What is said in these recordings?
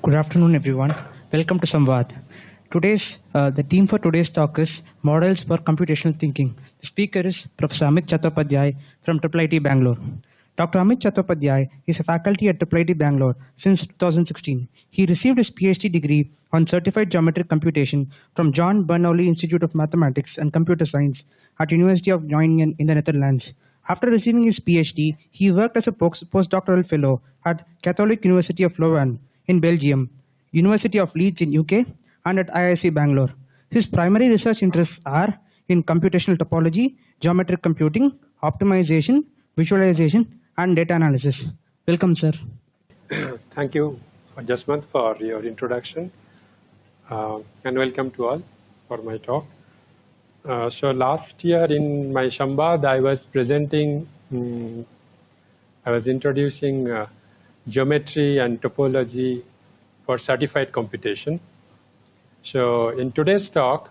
Good afternoon, everyone. Welcome to Samvaad. The theme for today's talk is Models for Computational Thinking. The speaker is Professor Amit Chattopadhyay from IIIT Bangalore. Dr. Amit Chattopadhyay is a faculty at IIIT Bangalore since 2016. He received his PhD degree on Certified Geometric Computation from John Bernoulli Institute of Mathematics and Computer Science at University of Groningen in the Netherlands. After receiving his PhD, he worked as a postdoctoral fellow at Catholic University of Louvain in Belgium, University of Leeds in UK, and at IISc-Bangalore. His primary research interests are in computational topology, geometric computing, optimization, visualization, and data analysis. Welcome, sir. Thank you, Jasmine, for your introduction, and welcome to all for my talk. So last year in my Samvaad, I was introducing geometry and topology for certified computation. So in today's talk,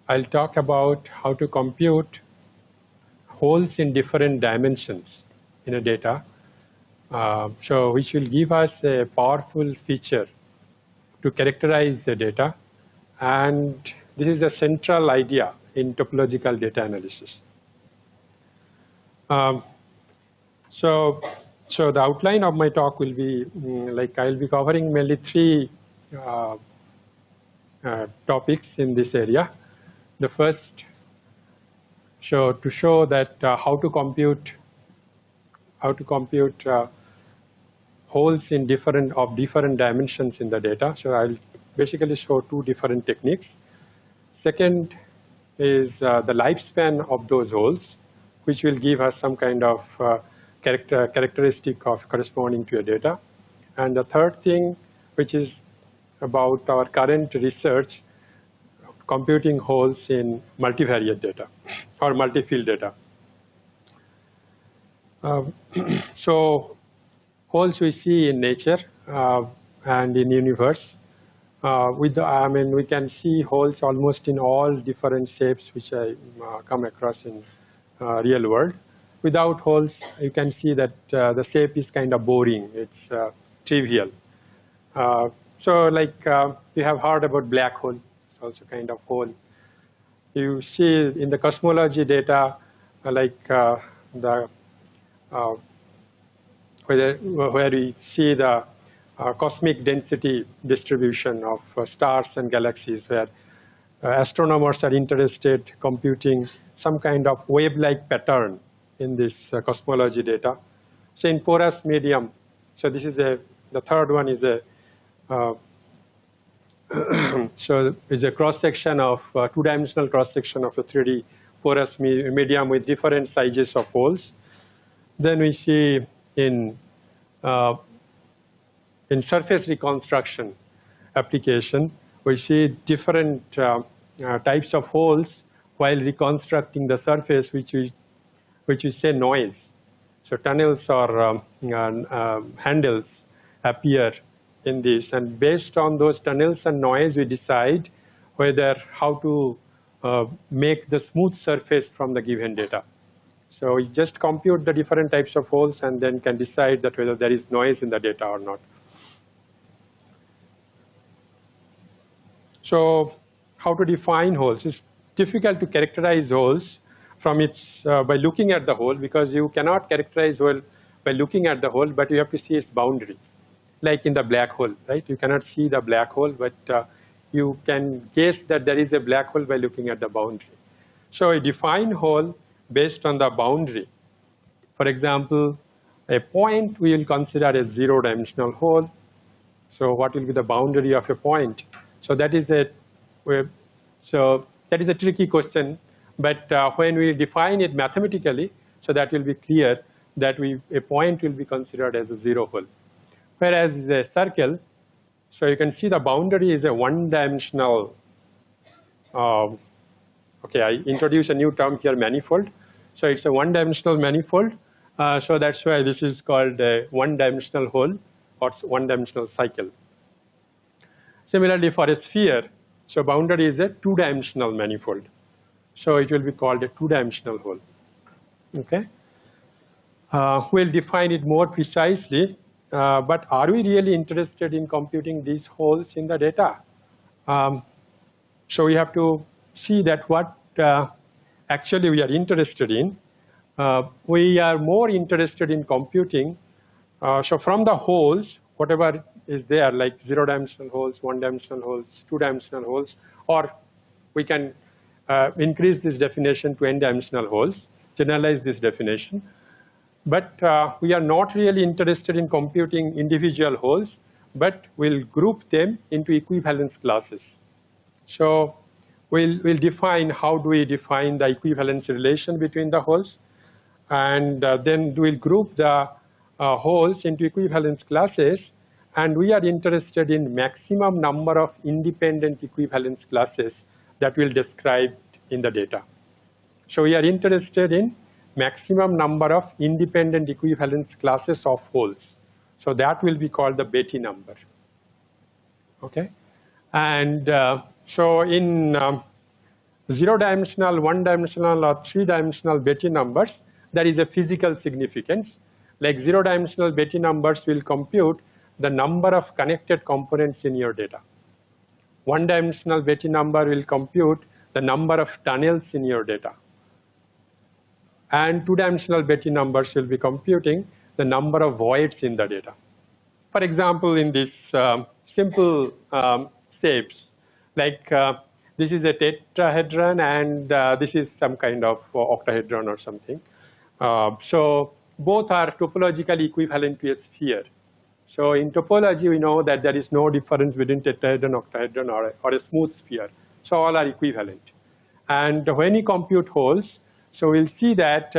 I'll talk about how to compute holes in different dimensions in a data, which will give us a powerful feature to characterize the data, and this is the central idea in topological data analysis. So the outline of my talk will be I'll be covering mainly three topics in this area. The first, to show that how to compute holes in different dimensions in the data. So I'll basically show two different techniques. Second is the lifespan of those holes, which will give us some kind of characteristic of corresponding to a data. And the third thing, which is about our current research, computing holes in multivariate data or multifield data. So holes we see in nature and in universe. We can see holes almost in all different shapes which I come across in real world. Without holes, you can see that the shape is kind of boring. It's trivial. You have heard about black hole. It's also kind of hole. You see in the cosmology data, where we see the cosmic density distribution of stars and galaxies, where astronomers are interested computing some kind of wave-like pattern in this cosmology data. So in porous medium, so this is the third one is a cross-section of two-dimensional cross-section of a 3D porous medium with different sizes of holes. Then we see in surface reconstruction application, we see different types of holes while reconstructing the surface, which we say noise. So tunnels or handles appear in this, and based on those tunnels and noise, we decide how to make the smooth surface from the given data. So we just compute the different types of holes and then can decide that whether there is noise in the data or not. So how to define holes? It's difficult to characterize holes from by looking at the hole, because you cannot characterize hole by looking at the hole, but you have to see its boundary. Like in the black hole, right? You cannot see the black hole, but you can guess that there is a black hole by looking at the boundary. So we define hole based on the boundary. For example, a point we will consider a zero-dimensional hole. So what will be the boundary of a point? So that is a tricky question. But when we define it mathematically, so that will be clear that a point will be considered as a zero hole. Whereas a circle, so you can see the boundary is a one-dimensional. Okay, I introduce a new term here, manifold. So it's a one-dimensional manifold. So that's why this is called a one-dimensional hole or one-dimensional cycle. Similarly, for a sphere, so boundary is a two-dimensional manifold. So it will be called a two-dimensional hole. Okay. We'll define it more precisely but are we really interested in computing these holes in the data? So we have to see that what actually we are interested in. We are more interested in computing. So from the holes, whatever is there, like 0-dimensional holes, 1-dimensional holes, 2-dimensional holes, or we can increase this definition to n-dimensional holes, generalize this definition. But we are not really interested in computing individual holes, but we'll group them into equivalence classes. So we'll define how do we define the equivalence relation between the holes, and then we'll group the holes into equivalence classes, and we are interested in maximum number of independent equivalence classes that we'll describe in the data. So we are interested in maximum number of independent equivalence classes of holes. So that will be called the Betti number. Okay, and so in 0-dimensional, 1-dimensional, or 3-dimensional Betti numbers, there is a physical significance. Like 0-dimensional Betti numbers will compute the number of connected components in your data. 1-dimensional Betti number will compute the number of tunnels in your data. And 2-dimensional Betti numbers will be computing the number of voids in the data. For example, in this simple shapes, like this is a tetrahedron and this is some kind of octahedron or something. So both are topologically equivalent to a sphere. So in topology, we know that there is no difference between tetrahedron, octahedron, or a smooth sphere. So all are equivalent. And when you compute holes, so we'll see that,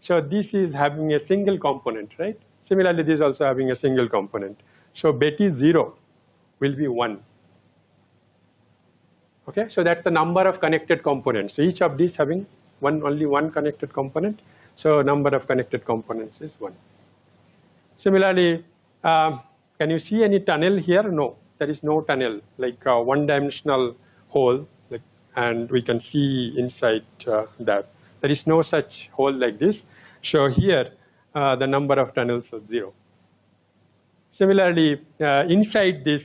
so this is having a single component, right? Similarly, this is also having a single component. So Betti 0 will be 1. Okay, so that's the number of connected components. So each of these having only one connected component. So number of connected components is 1. Similarly, can you see any tunnel here? No, there is no tunnel, like a 1-dimensional hole, and we can see inside that. There is no such hole like this. So here, the number of tunnels is 0. Similarly, inside this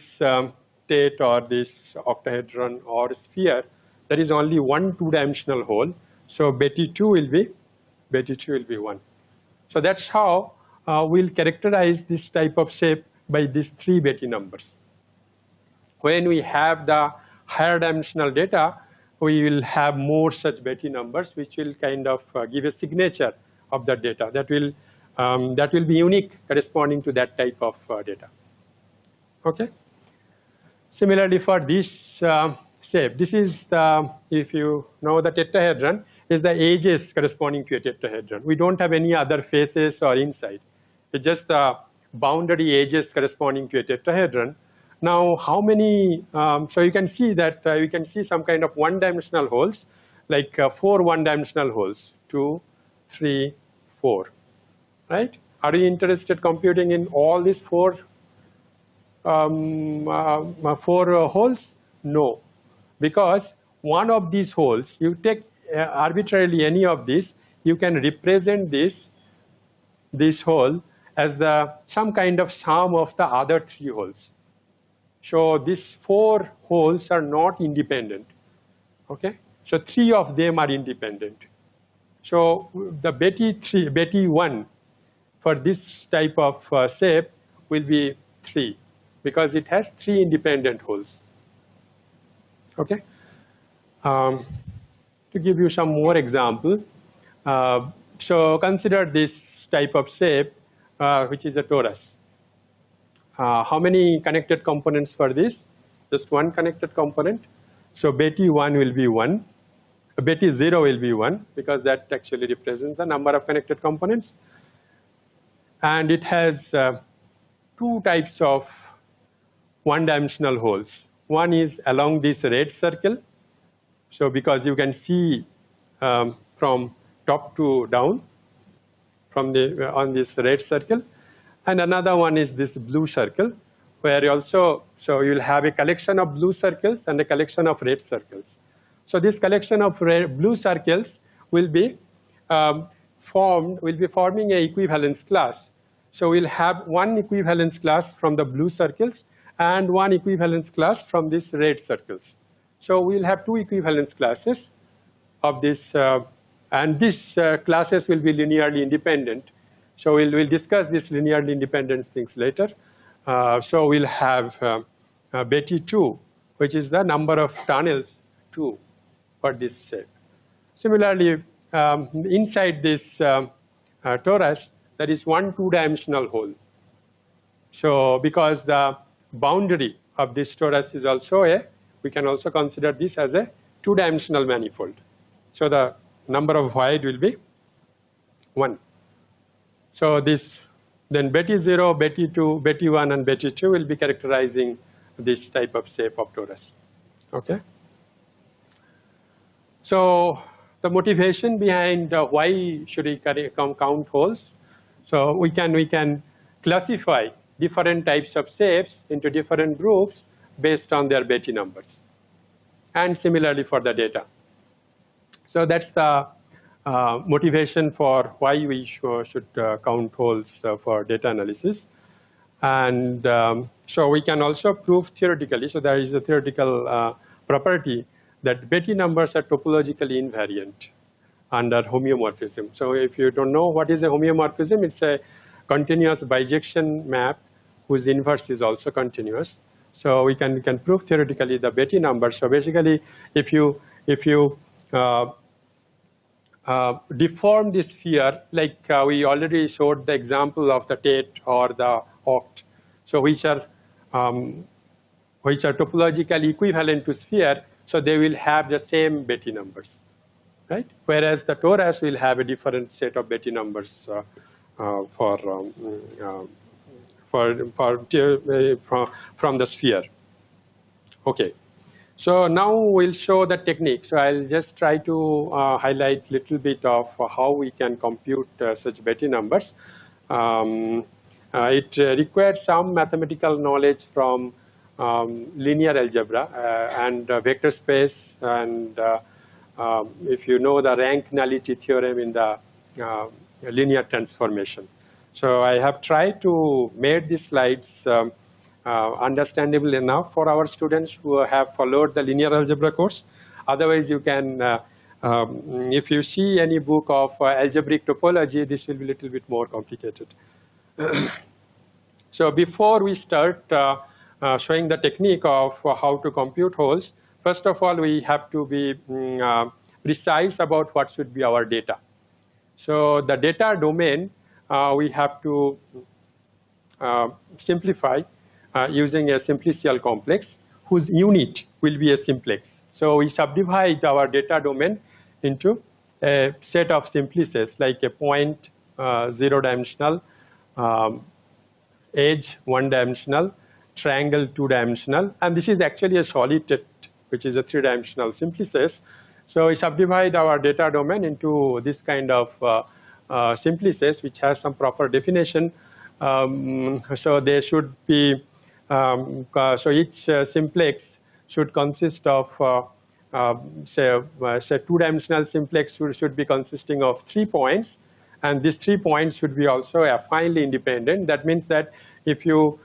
state or this octahedron or sphere, there is only one 2-dimensional hole. So Betti 2 will be 1. So that's how we'll characterize this type of shape by these 3 Betti numbers. When we have the higher dimensional data, we will have more such Betti numbers, which will kind of give a signature of the data that will be unique corresponding to that type of data. Okay. Similarly, for this shape, this is the, if you know the tetrahedron, is the edges corresponding to a tetrahedron. We don't have any other faces or inside. It's just the boundary edges corresponding to a tetrahedron. Now, how many? So you can see that you can see some kind of 1-dimensional holes, like 4 1-dimensional holes, 2, 3, 4. Right? Are you interested computing in all these 4 holes? No, because one of these holes, you take arbitrarily any of these, you can represent this hole as some kind of sum of the other 3 holes. So these 4 holes are not independent. Okay, so 3 of them are independent. So the Betti 1 for this type of shape will be 3 because it has 3 independent holes. Okay. To give you some more example, so consider this type of shape, which is a torus. How many connected components for this? Just one connected component. So Betti 1 will be 1. Betti 0 will be 1 because that actually represents the number of connected components. And it has 2 types of 1-dimensional holes. One is along this red circle. So because you can see from top to down from on this red circle. And another one is this blue circle, where you also, so you'll have a collection of blue circles and a collection of red circles. So this collection of blue circles will be forming an equivalence class. So we'll have one equivalence class from the blue circles and one equivalence class from these red circles. So we'll have two equivalence classes of this, and these classes will be linearly independent. So we'll discuss this linearly independent things later. So we'll have Betty 2, which is the number of tunnels 2 for this shape. Similarly, inside this torus, there is one two-dimensional hole. So because the boundary of this torus is also we can also consider this as a two-dimensional manifold. So the number of void will be 1. So this, then Betty 0, Betty 2, Betty 1, and Betty 2 will be characterizing this type of shape of torus. Okay. So the motivation behind why should we count holes? So we can classify different types of shapes into different groups based on their Betty numbers, and similarly for the data. So that's the motivation for why we should count holes for data analysis. And so we can also prove theoretically, so there is a theoretical property that Betty numbers are topologically invariant under homeomorphism. So if you don't know what is a homeomorphism, it's a continuous bijection map whose inverse is also continuous. So we can prove theoretically the Betty number. So basically, if you deform this sphere, like we already showed the example of the Tate or the Oct, so which are topologically equivalent to sphere, so they will have the same Betty numbers, right? Whereas the torus will have a different set of Betty numbers from the sphere. Okay. So now we'll show the technique. So I'll just try to highlight a little bit of how we can compute such Betty numbers. It requires some mathematical knowledge from linear algebra and vector space, and if you know the rank nullity theorem in the linear transformation. So I have tried to make these slides understandable enough for our students who have followed the linear algebra course. Otherwise, you can, if you see any book of algebraic topology, this will be a little bit more complicated. So before we start showing the technique of how to compute holes, first of all, we have to be precise about what should be our data. So the data domain, we have to simplify using a simplicial complex whose unit will be a simplex. So we subdivide our data domain into a set of simplices, like a point, zero-dimensional, edge, one-dimensional, triangle, two-dimensional, and this is actually a solid set, which is a three-dimensional simplices. So we subdivide our data domain into this kind of simplices, which has some proper definition. So they should be, so each simplex should consist of, say two-dimensional simplex should be consisting of 3 points, and these 3 points should be also affinely independent. That means that if you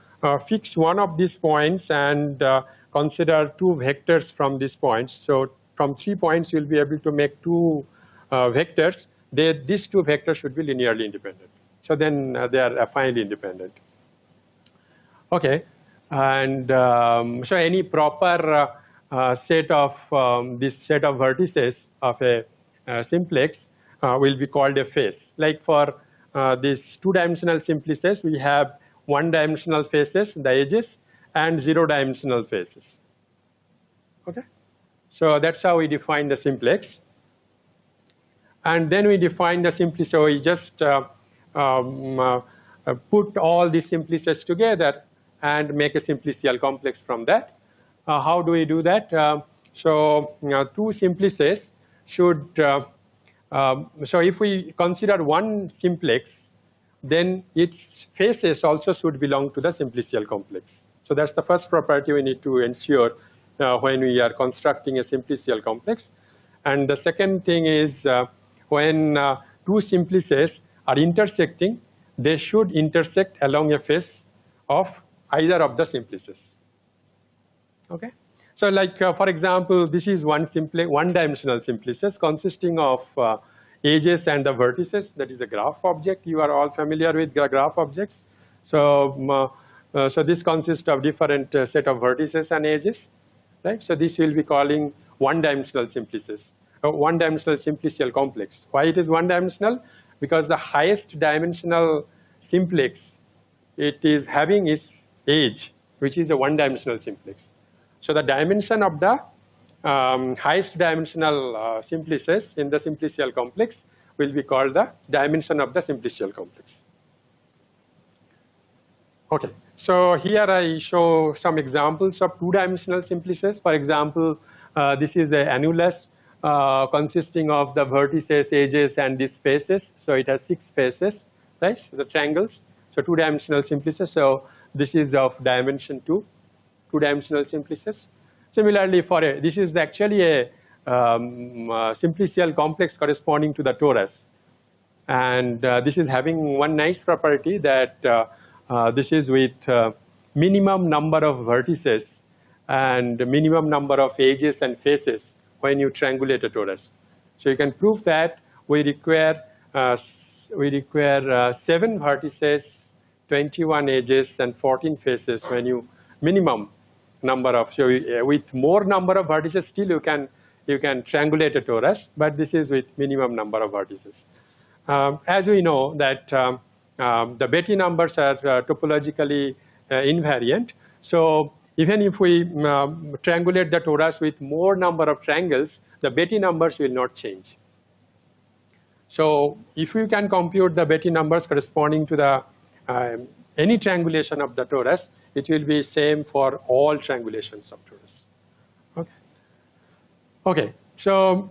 fix one of these points and consider two vectors from these points, so from 3 points you'll be able to make two vectors. These two vectors should be linearly independent. So then they are affinely independent. Okay, and so any proper set of this set of vertices of a simplex will be called a face. Like for these two-dimensional simplices, we have one-dimensional faces, the edges, and zero-dimensional faces. Okay, so that's how we define the simplex. And then we define the simplex. So we just put all these simplices together and make a simplicial complex from that. How do we do that? So two simplices should, so if we consider one simplex, then its faces also should belong to the simplicial complex. So that's the first property we need to ensure when we are constructing a simplicial complex. And the second thing is when two simplices are intersecting, they should intersect along a face of either of the simplices. Okay. So like for example, this is one-dimensional simplices consisting of edges and the vertices. That is a graph object. You are all familiar with graph objects. So so this consists of different set of vertices and edges, right? So this will be calling one-dimensional simplices, one-dimensional simplicial complex. Why it is one-dimensional? Because the highest dimensional simplex it is having its edge, which is a one-dimensional simplex. So the dimension of the highest dimensional simplices in the simplicial complex will be called the dimension of the simplicial complex. Okay, so here I show some examples of two-dimensional simplices. For example, this is an annulus consisting of the vertices, edges, and these faces. So it has 6 faces, right? So the triangles. So two-dimensional simplices. So this is of dimension 2, two-dimensional simplices. Similarly, for this is actually a simplicial complex corresponding to the torus, and this is having one nice property that this is with minimum number of vertices and minimum number of edges and faces when you triangulate a torus. So you can prove that we require 7 vertices, 21 edges, and 14 faces when you minimum number of. So with more number of vertices, still you can triangulate a torus, but this is with minimum number of vertices. As we know that the Betti numbers are topologically invariant. So even if we triangulate the torus with more number of triangles, the Betti numbers will not change. So if you can compute the Betti numbers corresponding to the any triangulation of the torus, it will be same for all triangulations of torus. Okay. Okay. So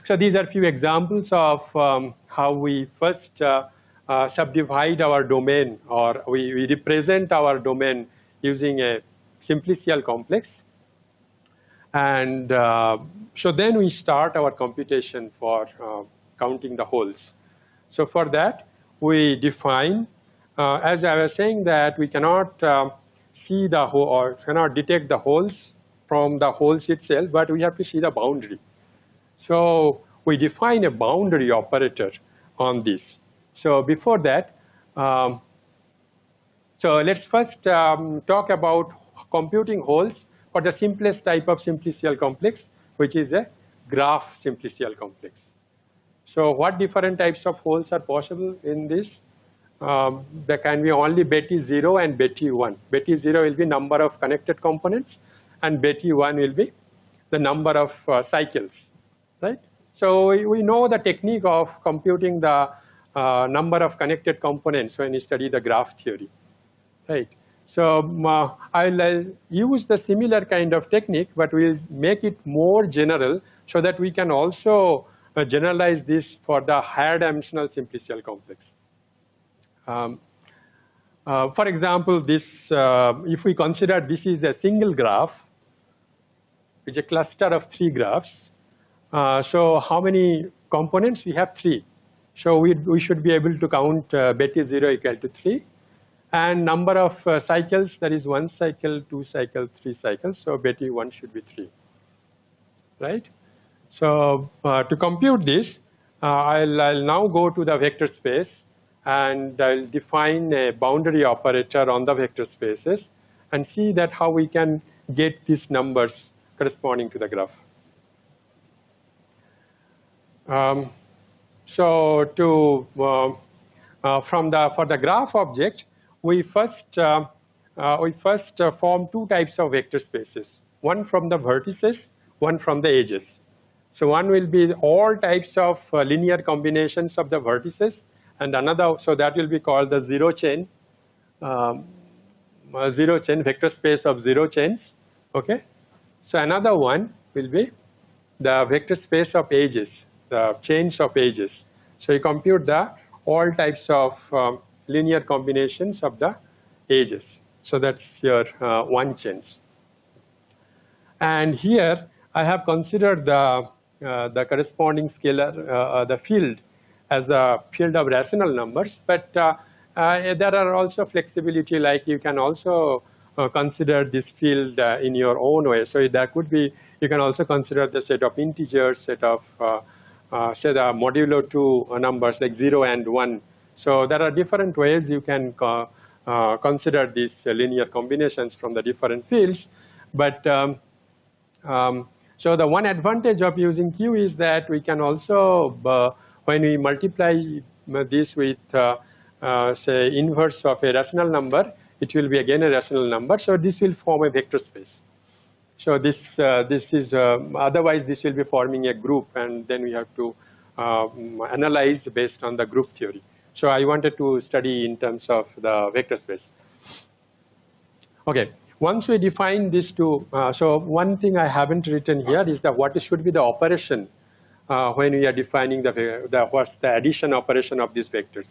so these are few examples of how we first subdivide our domain, or we represent our domain using a simplicial complex, and so then we start our computation for counting the holes. So for that we define, as I was saying, that we cannot see the hole or cannot detect the holes from the holes itself, but we have to see the boundary. So we define a boundary operator on this. So before that, so let's first talk about computing holes for the simplest type of simplicial complex, which is a graph simplicial complex. So what different types of holes are possible in this? There can be only Betti 0 and Betti 1. Betti 0 will be number of connected components, and Betti 1 will be the number of cycles, right? So we know the technique of computing the number of connected components when you study the graph theory, right? So I'll use the similar kind of technique, but we'll make it more general so that we can also generalize this for the higher dimensional simplicial complex. For example, this if we consider this is a single graph, which is a cluster of 3 graphs. So how many components? We have 3. So we should be able to count Betti 0 equal to 3, and number of cycles, that is 1 cycle, 2 cycles, 3 cycles. So Betti 1 should be 3, right? So to compute this, I'll now go to the vector space, and I'll define a boundary operator on the vector spaces and see that how we can get these numbers corresponding to the graph. So to for the graph object, we first form 2 types of vector spaces. One from the vertices, one from the edges. So one will be all types of linear combinations of the vertices, and another, so that will be called the zero chain vector space of 0 chains. Okay. So another one will be the vector space of edges, the chains of edges. So you compute the all types of linear combinations of the edges. So that's your 1 chains. And here I have considered the corresponding scalar, the field, as a field of rational numbers. But there are also flexibility, like you can also consider this field in your own way. So that could be, you can also consider the set of integers, set of say the modulo 2 numbers like 0 and 1. So there are different ways you can consider these linear combinations from the different fields. But so the one advantage of using Q is that we can also, when we multiply this with say inverse of a rational number, it will be again a rational number. So this will form a vector space. So this is otherwise this will be forming a group, and then we have to analyze based on the group theory. So I wanted to study in terms of the vector space. Okay, once we define these two, so one thing I haven't written here is that what should be the operation when we are defining what's the addition operation of these vectors.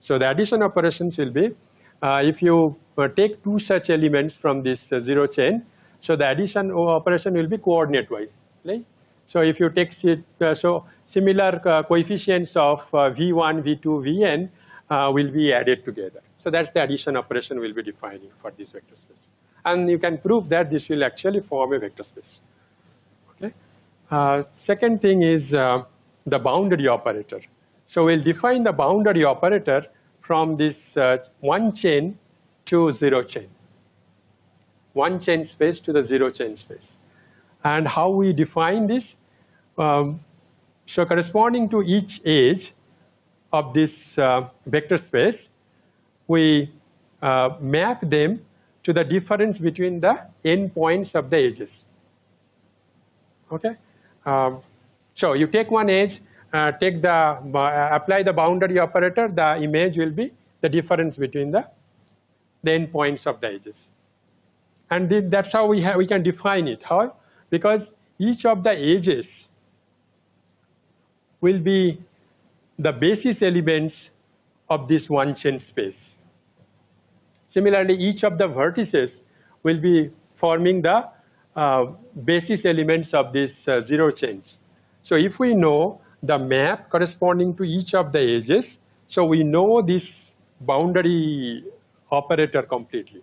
So the addition operations will be if you take two such elements from this zero chain. So the addition operation will be coordinate wise, right? So if you take it, so similar coefficients of v1, v2, vn will be added together. So that's the addition operation we'll be defining for this vector space. And you can prove that this will actually form a vector space. Okay. Second thing is the boundary operator. So we'll define the boundary operator from this one chain to zero chain. One chain space to the zero chain space. And how we define this? So corresponding to each edge of this vector space, we map them to the difference between the endpoints of the edges. Okay. So you take one edge, apply the boundary operator. The image will be the difference between the endpoints of the edges. And that's how we can define it. How? Because each of the edges will be the basis elements of this one chain space. Similarly, each of the vertices will be forming the basis elements of this zero chains. So if we know the map corresponding to each of the edges, so we know this boundary operator completely.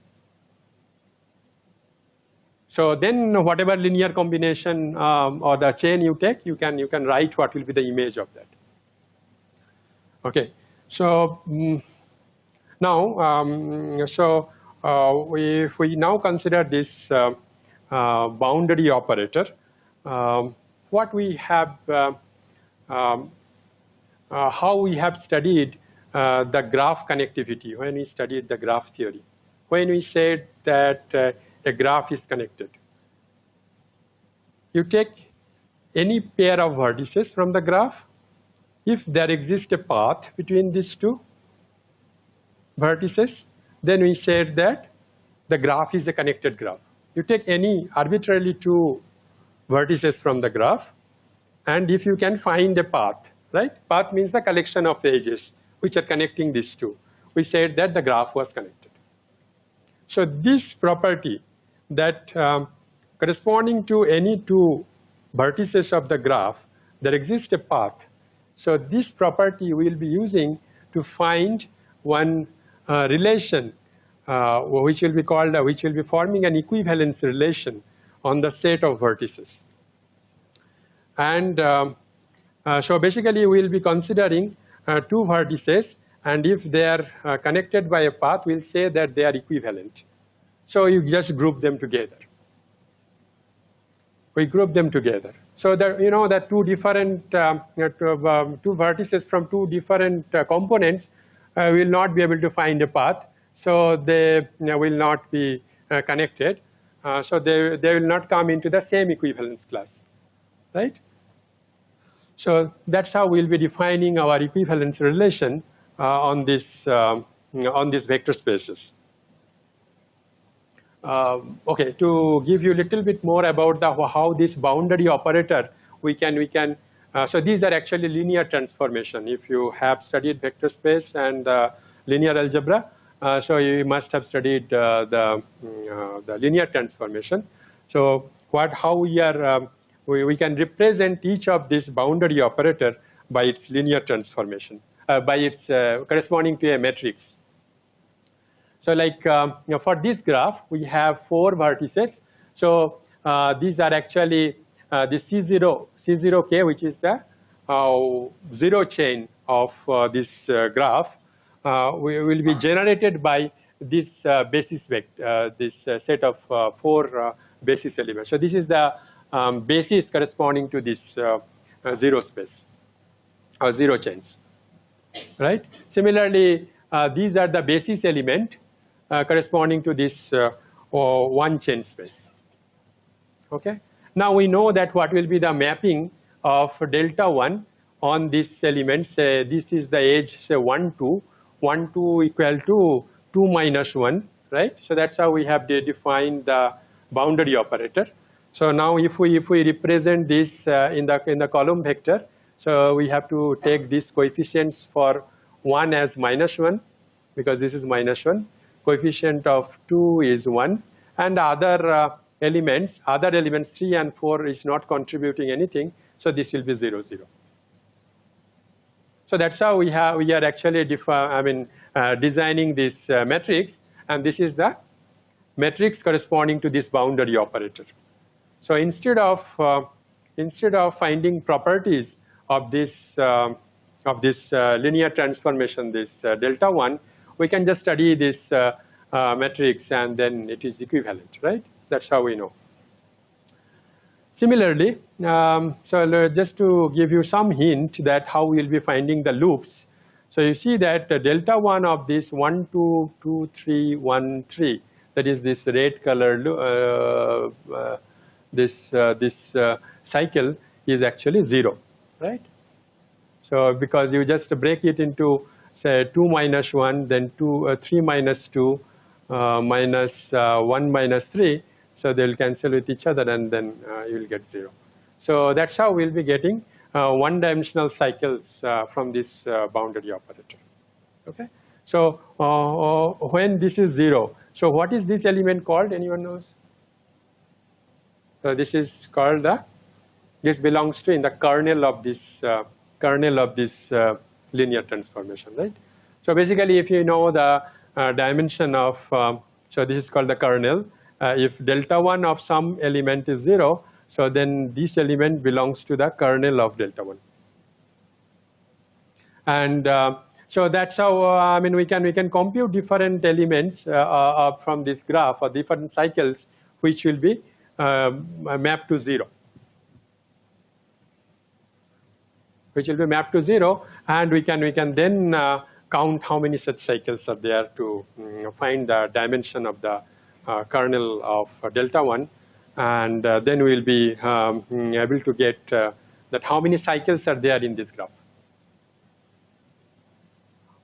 So then whatever linear combination or the chain you take, you can write what will be the image of that. Okay. So now if we now consider this boundary operator, what we have how we have studied the graph connectivity when we studied the graph theory. When we said that a graph is connected, you take any pair of vertices from the graph. If there exists a path between these two vertices, then we said that the graph is a connected graph. You take any arbitrarily two vertices from the graph, and if you can find a path, right? Path means the collection of edges which are connecting these two. We said that the graph was connected. So this property that corresponding to any two vertices of the graph, there exists a path. So this property we will be using to find one relation which will be called, which will be forming an equivalence relation on the set of vertices. And so basically we will be considering two vertices, and if they are connected by a path, we'll say that they are equivalent. So you just group them together. We group them together. So that you know that two different two vertices from two different components will not be able to find a path. So they will not be connected. So they will not come into the same equivalence class, right? So that's how we'll be defining our equivalence relation on this vector spaces. Okay, to give you a little bit more about how this boundary operator we can so these are actually linear transformation. If you have studied vector space and linear algebra, so you must have studied the linear transformation. So how we are we can represent each of this boundary operator by its linear transformation, by its corresponding to a matrix. So like for this graph, we have 4 vertices. So these are actually the C0K, which is the 0 chain of this graph, will be generated by this basis vector, this set of 4 basis elements. So this is the basis corresponding to this 0 space or 0 chains, right? Similarly, these are the basis element corresponding to this 1 chain space. Okay. Now we know that what will be the mapping of delta 1 on this element. Say this is the edge, say 1 2 1 2 equal to 2 minus 1, right? So that's how we have defined the boundary operator. So now if we represent this in the column vector, so we have to take these coefficients for 1 as minus 1, because this is minus 1. Coefficient of 2 is 1, and other elements 3 and 4 is not contributing anything, so this will be 0 0. So that's how we are actually designing this matrix, and this is the matrix corresponding to this boundary operator. So instead of finding properties of this linear transformation, this delta 1, we can just study this matrix and then it is equivalent, right? That's how we know. Similarly, so just to give you some hint that how we will be finding the loops. So you see that delta 1 of this 1 2 2 3 1 3, that is this red color this cycle is actually 0, right? So because you just break it into say 2 minus 1, then 3 minus 2 minus 1 minus 3. So they will cancel with each other, and then you will get 0. So that's how we'll be getting one-dimensional cycles from this boundary operator. Okay. So when this is 0, so what is this element called? Anyone knows? So this is called this belongs to in the kernel of this linear transformation, right? So basically, if you know the dimension of so this is called the kernel. If delta 1 of some element is 0, so then this element belongs to the kernel of delta 1. And so that's how we can compute different elements from this graph, or different cycles which will be mapped to 0. Which will be mapped to 0, and we can then count how many such cycles are there to find the dimension of the kernel of delta 1, and then we will be able to get that how many cycles are there in this graph.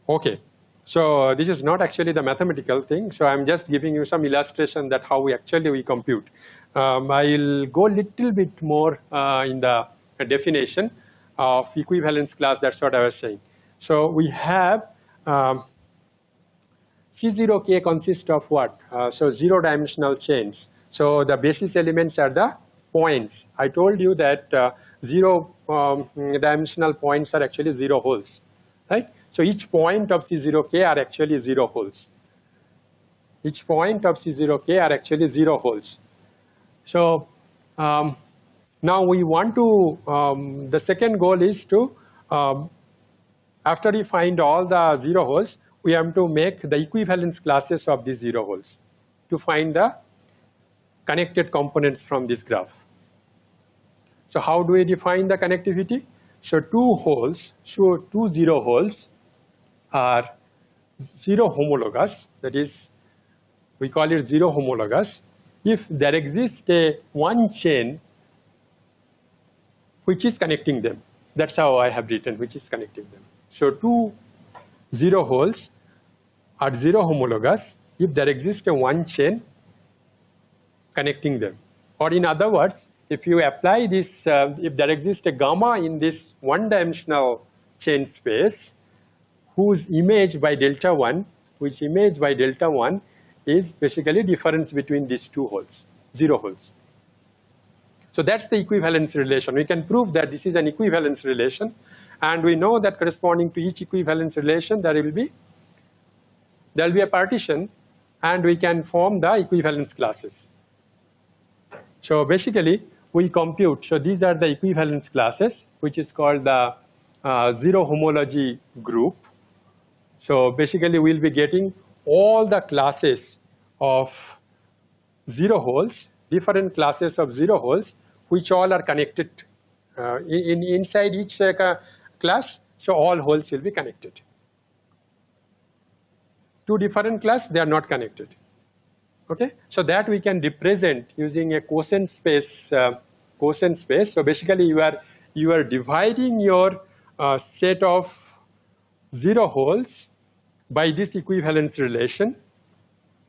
Okay, so this is not actually the mathematical thing, so I'm just giving you some illustration that how we compute. I'll go a little bit more in the definition of equivalence class. That's what I was saying. So we have C0K consists of what? So 0-dimensional chains. So the basis elements are the points. I told you that 0-dimensional points are actually 0 holes, right? So each point of C0K are actually 0 holes. Each point of C0K are actually 0 holes. So now we want to, the second goal is to, after we find all the 0 holes, we have to make the equivalence classes of these 0 holes to find the connected components from this graph. So how do we define the connectivity? So two 0 holes are 0 homologous, that is, we call it 0 homologous, if there exists a one chain which is connecting them. That's how I have written, which is connecting them. So two 0 holes are 0 homologous if there exists a one chain connecting them. Or in other words, if you apply this, if there exists a gamma in this one-dimensional chain space, whose image by delta 1, which image by delta 1 is basically difference between these two holes, 0 holes. So that's the equivalence relation. We can prove that this is an equivalence relation, and we know that corresponding to each equivalence relation there will be a partition and we can form the equivalence classes. So basically, we compute. So these are the equivalence classes, which is called the zero homology group. So basically, we'll be getting all the classes of zero holes, different classes of zero holes, which all are connected inside each class. So all holes will be connected. Two different classes, they are not connected. Okay, so that we can represent using a quotient space. So basically, you are dividing your set of zero holes by this equivalence relation.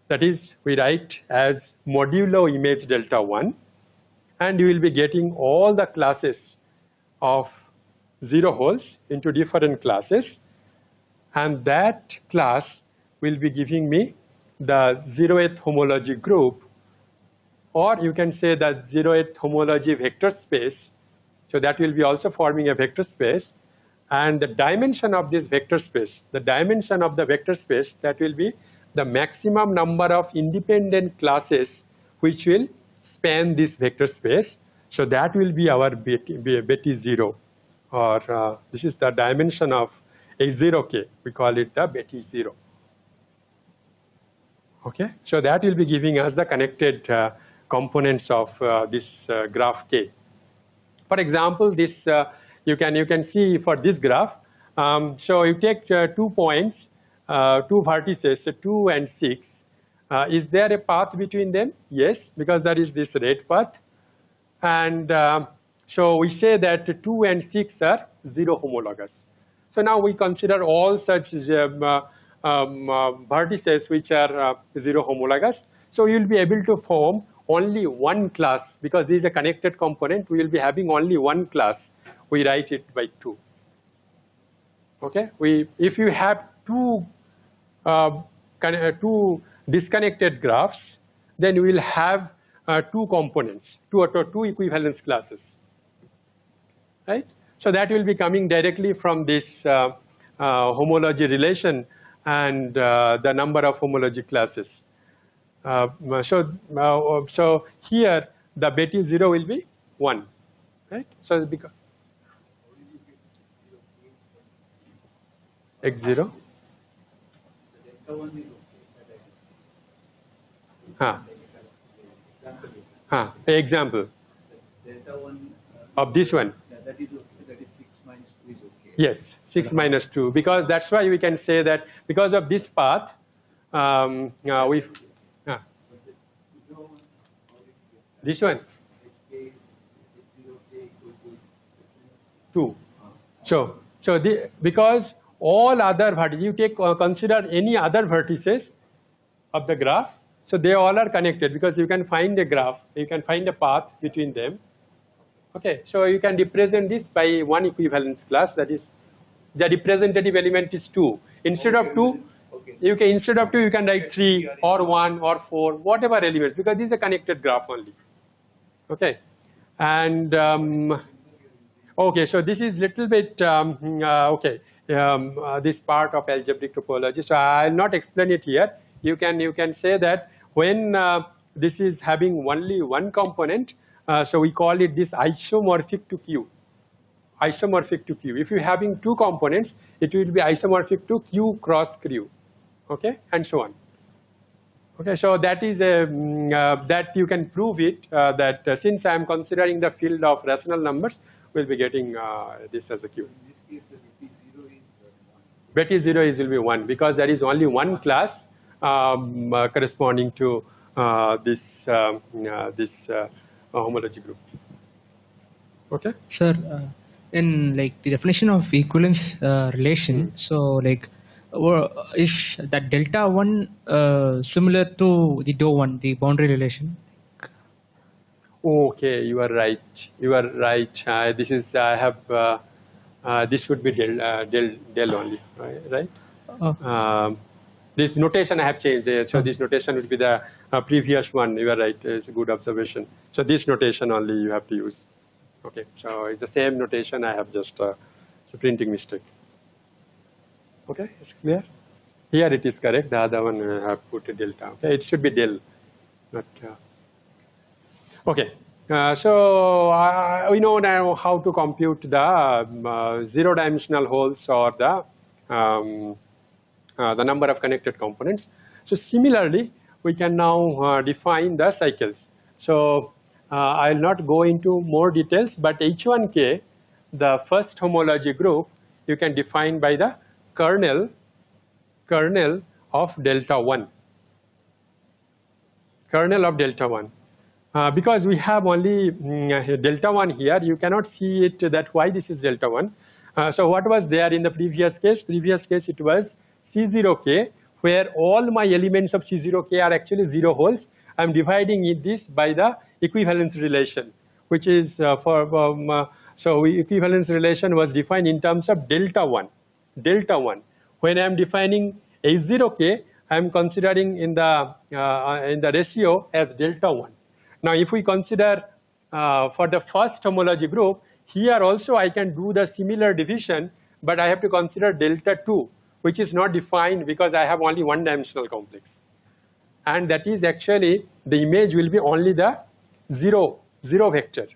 That is, we write as modulo image delta 1, and you will be getting all the classes of zero holes into different classes, and that class will be giving me the 0th homology group, or you can say that 0th homology vector space. So that will be also forming a vector space, and the dimension of this vector space, the dimension of the vector space, that will be the maximum number of independent classes which will span this vector space. So that will be our Betti 0, or this is the dimension of A0K. We call it the Betti 0. Okay, so that will be giving us the connected components of this graph K. For example, this you can see for this graph. So you take 2 points, 2 vertices, 2 and 6. Is there a path between them? Yes, because there is this red path. And so we say that 2 and 6 are zero homologous. So now we consider all such vertices which are zero homologous. So you will be able to form only one class, because this is a connected component. We will be having only one class. We write it by 2. Okay. If you have two disconnected graphs, then we will have 2 components, two equivalence classes, right? So that will be coming directly from this homology relation and the number of homology classes. So here the Betti 0 will be 1, right? So because x0. Example of this one. That is 6 minus 2 is okay. Yes, 6 minus 2, because that's why we can say that because of this path, this one 2. So because all other vertices, you take consider any other vertices of the graph, so they all are connected, because you can find a graph, you can find a path between them. Okay, so you can represent this by one equivalence class, that is the representative element is 2. Instead of 2, you can write 3 or 1 or 4, whatever elements, because this is a connected graph only. Okay, and okay, so this is little bit this part of algebraic topology. So I'll not explain it here. You can say that when this is having only one component, so we call it this isomorphic to Q. Isomorphic to Q. If you're having 2 components, it will be isomorphic to Q cross Q. Okay, and so on. Okay, so that is that you can prove it that since I am considering the field of rational numbers, we'll be getting this as a Q. In this case, the Betti 0 is 1. Betti 0 will be 1, because there is only one class corresponding to this homology group. Okay. Sir, in like the definition of equivalence relation, so like is that delta 1 similar to the dou 1, the boundary relation? Okay, you are right. You are right. This is I have this would be del only, right? Oh. This notation I have changed. So this notation would be the previous one. You are right. It's a good observation. So this notation only you have to use. Okay. So it's the same notation. I have just a printing mistake. Okay, it's clear. Here it is correct. The other one I have put a delta. Okay, it should be del. But okay. So we know now how to compute the zero-dimensional holes or the number of connected components. So similarly, we can now define the cycles. So I will not go into more details, but H1k, the first homology group, you can define by the kernel of delta 1. Kernel of delta 1. Because we have only delta 1 here, you cannot see it that why this is delta 1. So what was there in the previous case? Previous case it was C0k, where all my elements of C0k are actually 0 holes. I am dividing this by the equivalence relation, which is so equivalence relation was defined in terms of delta 1. Delta 1. When I am defining H0k, I am considering in the ratio as delta 1. Now, if we consider for the first homology group, here also I can do the similar division, but I have to consider delta 2, which is not defined because I have only one-dimensional complex. And that is actually, the image will be only the zero vector.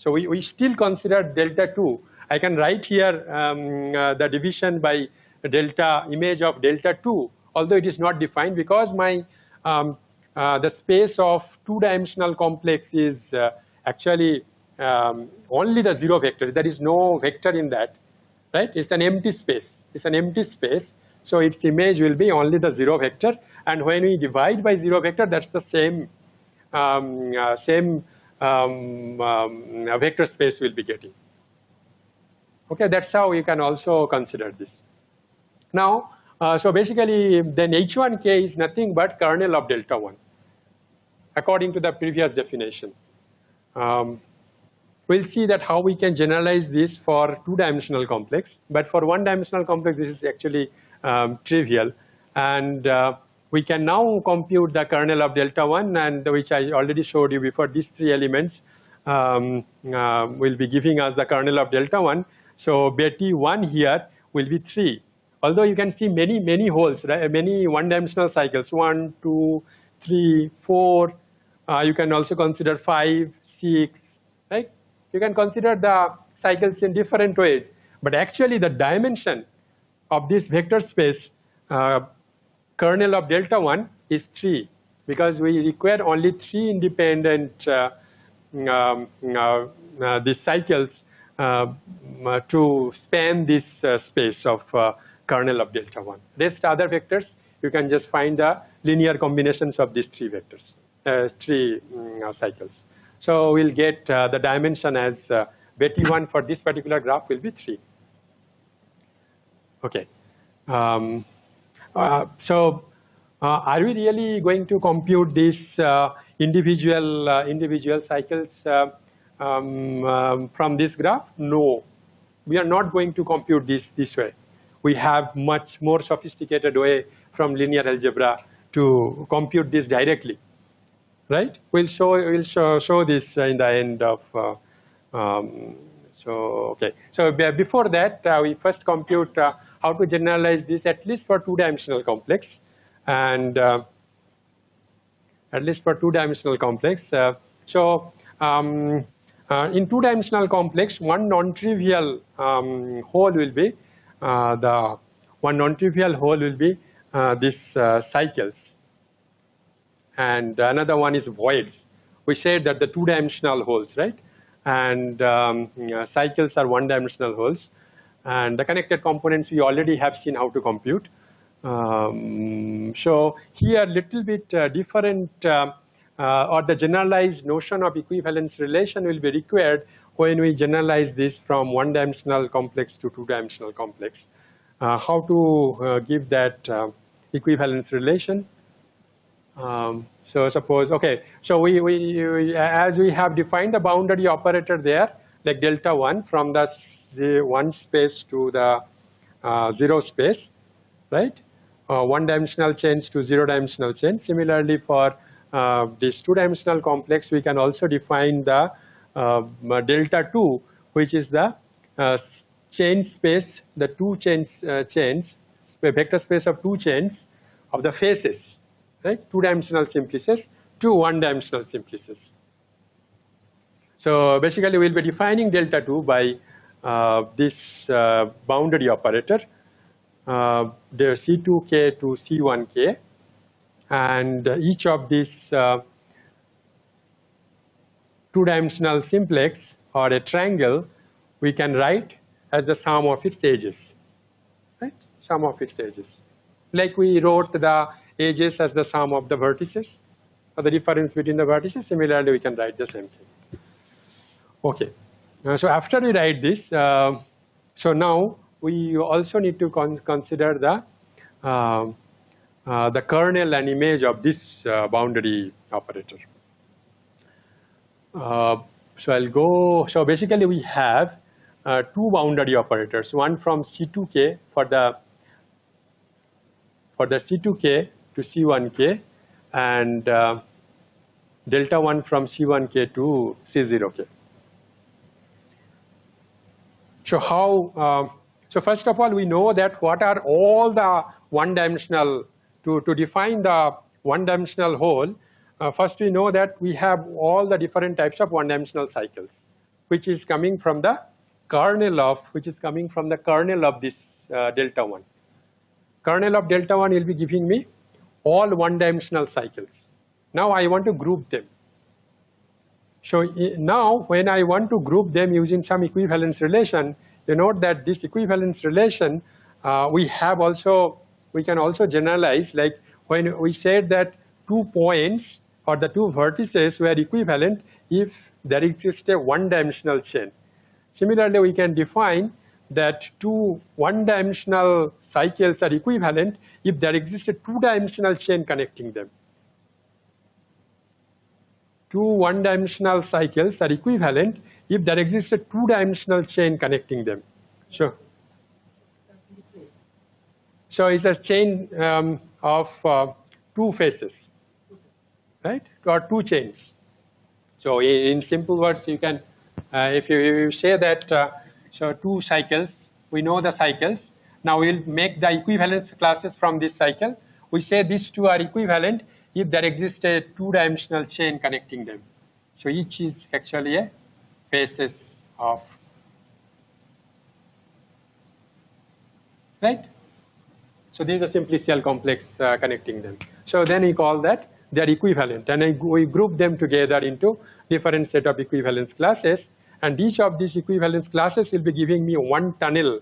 So we still consider delta 2. I can write here the division by delta image of delta 2, although it is not defined because my the space of two-dimensional complex is actually only the 0 vector. There is no vector in that, right? It's an empty space. It's an empty space. So its image will be only the 0 vector. And when we divide by 0 vector, that's the same vector space we'll be getting. Okay, that's how you can also consider this. Now, so basically, then H1k is nothing but kernel of delta 1, according to the previous definition. We'll see that how we can generalize this for two-dimensional complex, but for one-dimensional complex, this is actually trivial. And we can now compute the kernel of delta 1, and which I already showed you before. These three elements will be giving us the kernel of delta 1. So Betty 1 here will be 3. Although you can see many holes, right? Many one-dimensional cycles, 1, 2, 3, 4. You can also consider 5, 6, right? You can consider the cycles in different ways. But actually the dimension of this vector space kernel of delta 1 is 3, because we require only 3 independent these cycles to span this space of kernel of delta 1. Rest other vectors, you can just find the linear combinations of these 3 vectors, 3 cycles. So we'll get the dimension as Betty 1 for this particular graph will be 3. Okay. So are we really going to compute these individual cycles from this graph? No, we are not going to compute this way. We have much more sophisticated way from linear algebra to compute this directly, right? We'll show this in the end of. So okay. So before that, we first compute how to generalize this at least for two-dimensional complex, and at least for two-dimensional complex. So in two-dimensional complex, one non-trivial hole will be this cycles, and another one is voids. We said that the two-dimensional holes, right? And cycles are one-dimensional holes. And the connected components we already have seen how to compute. So here little bit different or the generalized notion of equivalence relation will be required when we generalize this from one-dimensional complex to two-dimensional complex. How to give that equivalence relation? So suppose, okay, so we as we have defined the boundary operator there, like delta 1 from the 1 space to the 0 space, right? One-dimensional change to zero-dimensional change. Similarly, for this two-dimensional complex, we can also define the delta 2, which is the change space, the two change a vector space of two chains of the faces, right? Two-dimensional simplices to one-dimensional simplices. So basically, we'll be defining delta 2 by this boundary operator, the C2k to C1k, and each of these two-dimensional simplex or a triangle we can write as the sum of its edges, right? Sum of its edges. Like we wrote the edges as the sum of the vertices, or the difference between the vertices, similarly we can write the same thing. Okay, so after we write this, so now we also need to consider the kernel and image of this boundary operator. So I'll go, so basically we have two boundary operators, one from C2k for the C2k to C1k, and delta 1 from C1k to C0k. So how, so first of all, we know that what are all the one-dimensional, to define the one-dimensional whole, first we know that we have all the different types of one-dimensional cycles, which is coming from the kernel of, this delta 1. Kernel of delta 1 will be giving me all one-dimensional cycles. Now I want to group them. So now when I want to group them using some equivalence relation, you note that this equivalence relation we can also generalize, like when we said that 2 points or the 2 vertices were equivalent if there exists a one-dimensional chain. Similarly, we can define that 2 one-dimensional cycles are equivalent if there exists a 2-dimensional chain connecting them. 2 one-dimensional cycles are equivalent if there exists a 2-dimensional chain connecting them. So it's a chain of 2 faces, right? Or 2 chains. So in simple words, you can, if you say that, so 2 cycles, we know the cycles. Now we'll make the equivalence classes from this cycle. We say these 2 are equivalent if there exists a 2-dimensional chain connecting them. So each is actually a faces of, right? So this is a simplicial complex connecting them. So then we call that they are equivalent, and we group them together into different set of equivalence classes, and each of these equivalence classes will be giving me one tunnel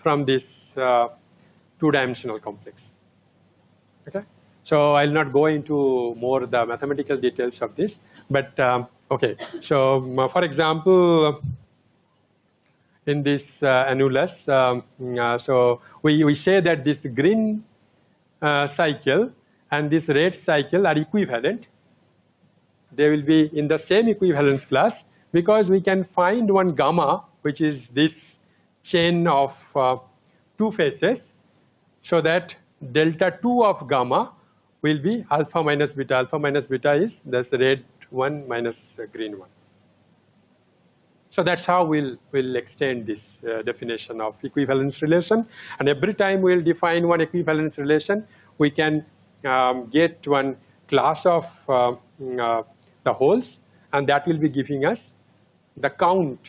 from this 2-dimensional complex. Okay. So I'll not go into more the mathematical details of this, but okay. So for example, in this annulus, so we say that this green cycle and this red cycle are equivalent. They will be in the same equivalence class because we can find one gamma, which is this chain of 2 faces, so that delta 2 of gamma will be alpha minus beta. Alpha minus beta is the red one minus the green one. So that's how we'll extend this definition of equivalence relation. And every time we'll define one equivalence relation, we can get one class of the holes, and that will be giving us the count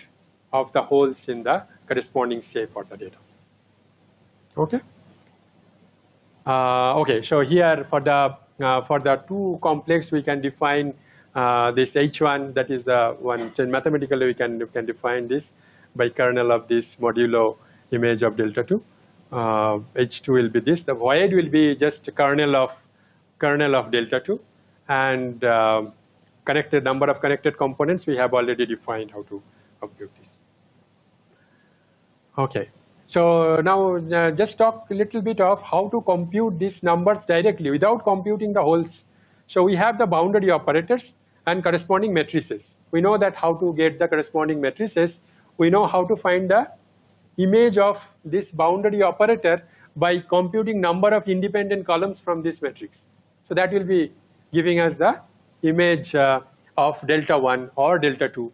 of the holes in the corresponding shape of the data. Okay. Okay. So here for the 2 complex, we can define this H1, that is the one. So mathematically, we can define this by kernel of this modulo image of delta 2. H2 will be this. The void will be just kernel of delta 2, and connected number of connected components we have already defined how to compute this. Okay. So now just talk a little bit of how to compute these numbers directly without computing the holes. So we have the boundary operators and corresponding matrices. We know that how to get the corresponding matrices. We know how to find the image of this boundary operator by computing number of independent columns from this matrix. So that will be giving us the image of delta 1 or delta 2.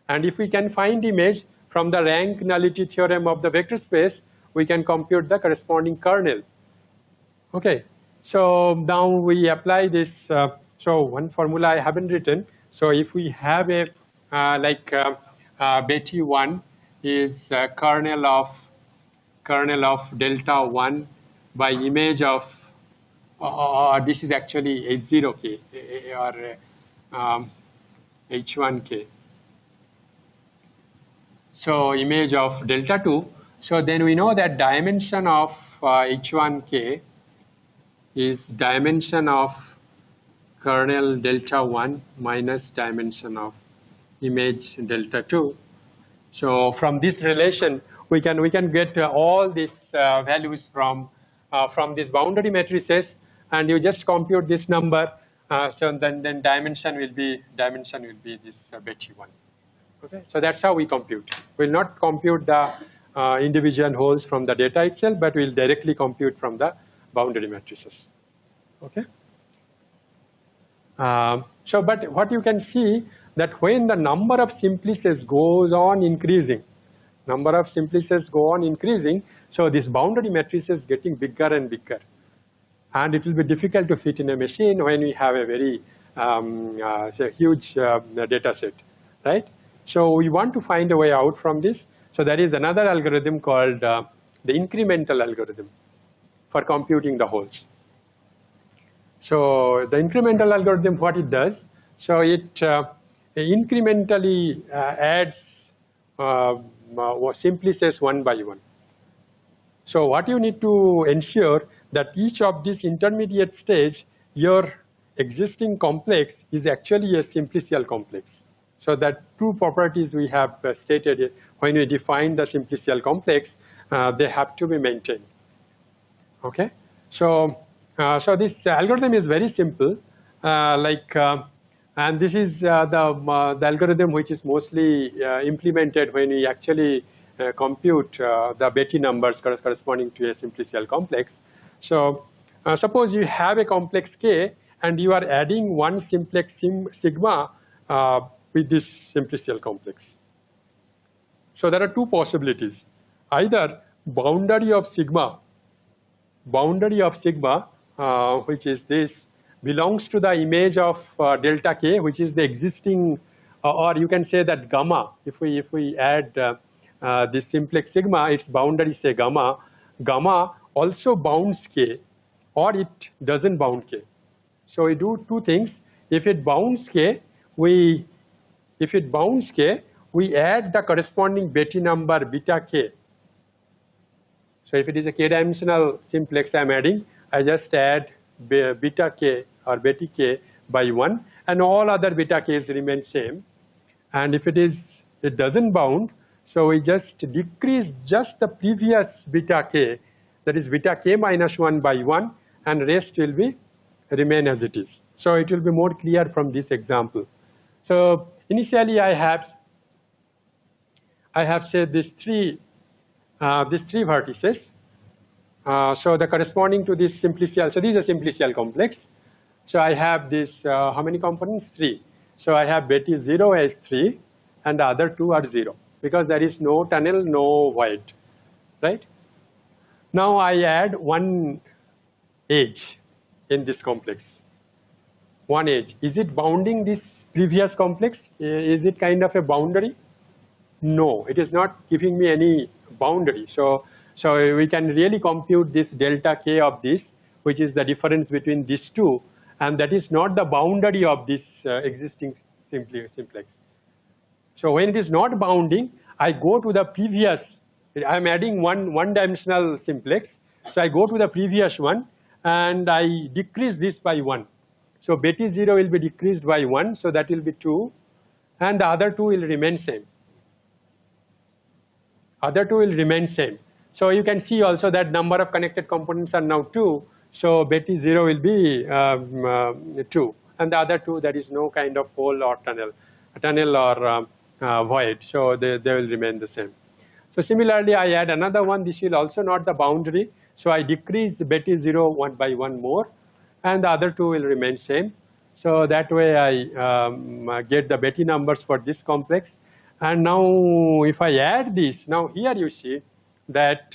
And if we can find image from the rank nullity theorem of the vector space, we can compute the corresponding kernel. Okay, so now we apply this. So one formula I haven't written. So if we have a Betty 1 is kernel of delta 1 by image of, this is actually H0k or H1k. So image of delta 2. So then we know that dimension of H1k is dimension of kernel delta 1 minus dimension of image delta 2. So from this relation, we can get all these values from these boundary matrices, and you just compute this number. So then dimension will be this Betty 1. Okay, so that's how we compute. We'll not compute the individual holes from the data itself, but we'll directly compute from the boundary matrices. Okay. So, but what you can see that when the number of simplices goes on increasing, so this boundary matrix is getting bigger and bigger, and it will be difficult to fit in a machine when we have a very huge data set, right? So we want to find a way out from this. So there is another algorithm called the incremental algorithm for computing the holes. So the incremental algorithm, what it does, so it incrementally adds simplices one by one. So what you need to ensure that each of this intermediate stage, your existing complex is actually a simplicial complex. So that two properties we have stated when we define the simplicial complex, they have to be maintained. Okay, so this algorithm is very simple, and this is the algorithm which is mostly implemented when we actually compute the Betty numbers corresponding to a simplicial complex. So suppose you have a complex K and you are adding one simplex sigma with this simplicial complex. So there are two possibilities. Either boundary of sigma, which is this, belongs to the image of delta k, which is the existing, or you can say that gamma. If we add this simplex sigma, its boundary say gamma. Gamma also bounds k, or it doesn't bound k. So we do two things. If it bounds k, we add the corresponding Betty number beta k. So if it is a k-dimensional simplex I am adding, I just add beta k or Betty k by 1, and all other beta k's remain same. And if it doesn't bound, so we just decrease just the previous beta k, that is beta k minus 1 by 1, and rest will be remain as it is. So it will be more clear from this example. So initially I have said these three vertices. So the corresponding to this simplicial, so this is a simplicial complex. So I have this, how many components? 3. So I have Betty 0 as 3, and the other 2 are 0, because there is no tunnel, no void, right? Now I add one edge in this complex. One edge. Is it bounding this previous complex? Is it kind of a boundary? No, it is not giving me any boundary. So we can really compute this delta k of this, which is the difference between these two, and that is not the boundary of this existing simplex. So when it is not bounding, I go to the previous. I am adding one-dimensional simplex, so I go to the previous one and I decrease this by 1. So Betty 0 will be decreased by 1, so that will be 2, and the other 2 will remain same. Other 2 will remain same. So you can see also that number of connected components are now 2. So Betty 0 will be 2, and the other 2, there is no kind of hole or tunnel or void. So they will remain the same. So similarly, I add another one. This will also not the boundary. So I decrease Betty 0 1 by 1 more, and the other 2 will remain same. So that way I get the Betty numbers for this complex. And now if I add this, now here you see that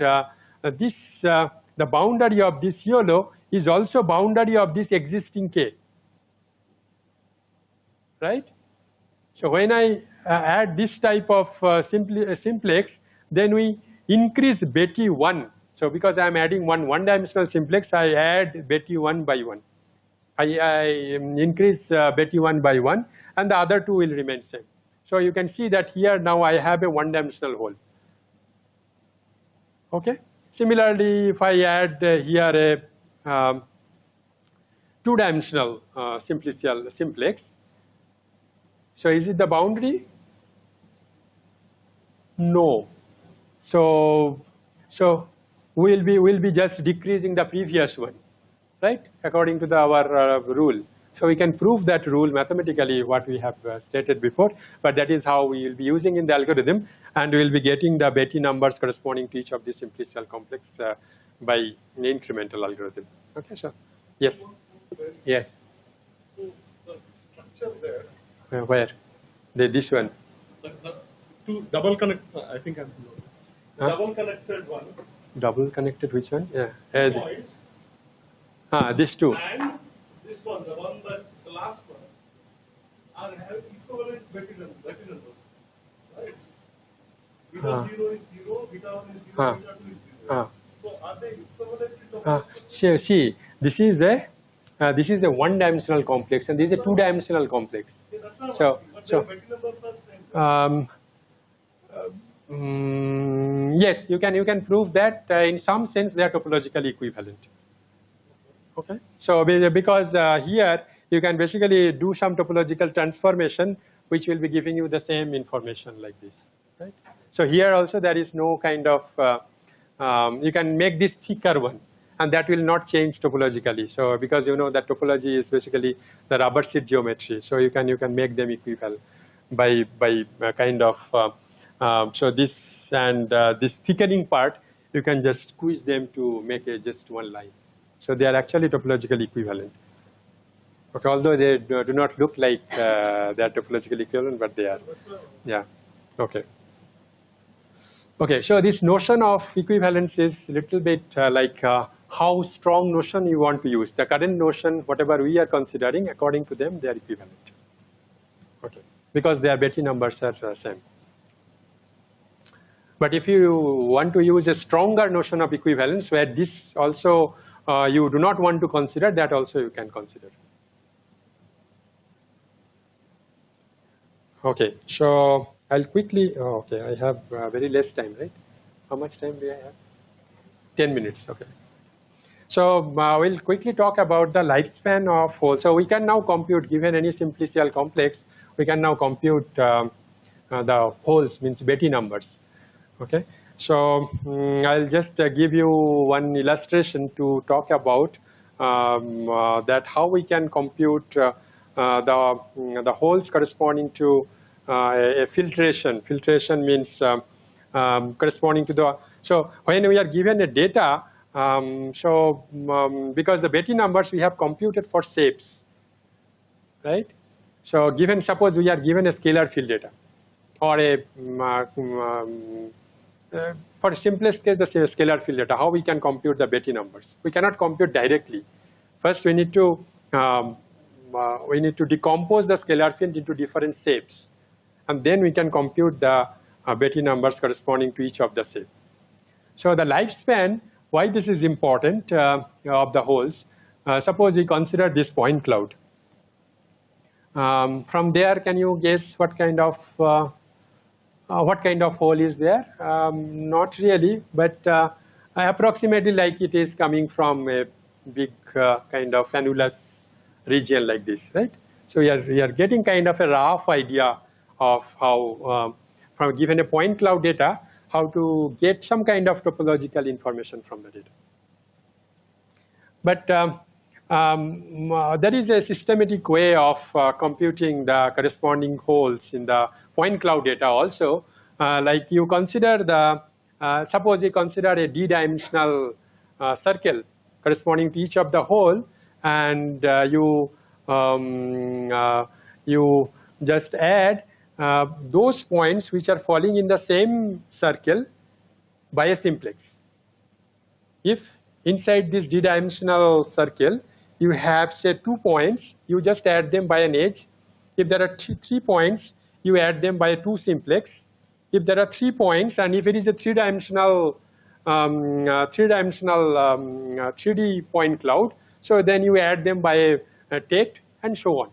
the boundary of this yellow is also boundary of this existing K, right? So when I add this type of simplex, then we increase Betty 1. So because I am adding one-dimensional simplex, I add Betty 1 by 1. I increase Betty 1 by 1, and the other two will remain same. So you can see that here now I have a one-dimensional hole. Okay. Similarly, if I add here a two-dimensional simplex, so is it the boundary? No. So we'll be just decreasing the previous one, right? According to our rule. So we can prove that rule mathematically, what we have stated before, but that is how we will be using in the algorithm, and we will be getting the Betty numbers corresponding to each of the simplicial complex by an incremental algorithm. Okay, so yes, yes. So the structure there. Where? This one. The two double connect. I think I'm. The double connected one. Double connected, which one? Yeah. Points. These two. And this one, the one that the last one, are have equivalent Betty numbers, right? Beta 0 is 0, beta 1 is 0, beta 2 is 0. So are they equivalent? See, this is a one-dimensional complex, and this is a two-dimensional complex. Yeah, that's not So Betty numbers are same. yes, you can prove that in some sense they are topologically equivalent. Okay. So because here you can basically do some topological transformation, which will be giving you the same information like this, right? So here also there is no kind of you can make this thicker one, and that will not change topologically. So because you know that topology is basically the rubber sheet geometry, so you can make them equivalent by kind of so this and this thickening part, you can just squeeze them to make just one line. So they are actually topologically equivalent. Okay, although they do not look like they are topologically equivalent, but they are. Yeah. Okay. Okay. So this notion of equivalence is a little bit like how strong notion you want to use. The current notion, whatever we are considering, according to them, they are equivalent. Okay. Because their Betty numbers are same. But if you want to use a stronger notion of equivalence, where this also you do not want to consider, that also you can consider. Okay, so I'll quickly, okay, I have very less time, right? How much time do I have? 10 minutes, okay. So we'll quickly talk about the lifespan of holes. So we can now compute, given any simplicial complex, we can now compute the holes, means Betty numbers. Okay, so I'll just give you one illustration to talk about that how we can compute the holes corresponding to a filtration. Filtration means corresponding to the, so when we are given a data, because the Betty numbers we have computed for shapes, right? So given, suppose we are given a scalar field data, or a for simplest case, the scalar field data, how we can compute the Betty numbers? We cannot compute directly. First, we need to decompose the scalar field into different shapes, and then we can compute the Betty numbers corresponding to each of the shapes. So the lifespan, why this is important of the holes? Suppose we consider this point cloud. From there, can you guess what kind of hole is there? Not really, but approximately like it is coming from a big kind of annulus region like this, right? So we are getting kind of a rough idea of how, from given a point cloud data, how to get some kind of topological information from the data. But there is a systematic way of computing the corresponding holes in the point cloud data also. Like you consider the, suppose you consider a d-dimensional circle corresponding to each of the hole, and you just add those points which are falling in the same circle by a simplex. If inside this d-dimensional circle, you have say 2 points, you just add them by an edge. If there are 3 points, you add them by a 2 simplex. If there are 3 points, and if it is a 3-dimensional 3D point cloud, so then you add them by a tet and so on.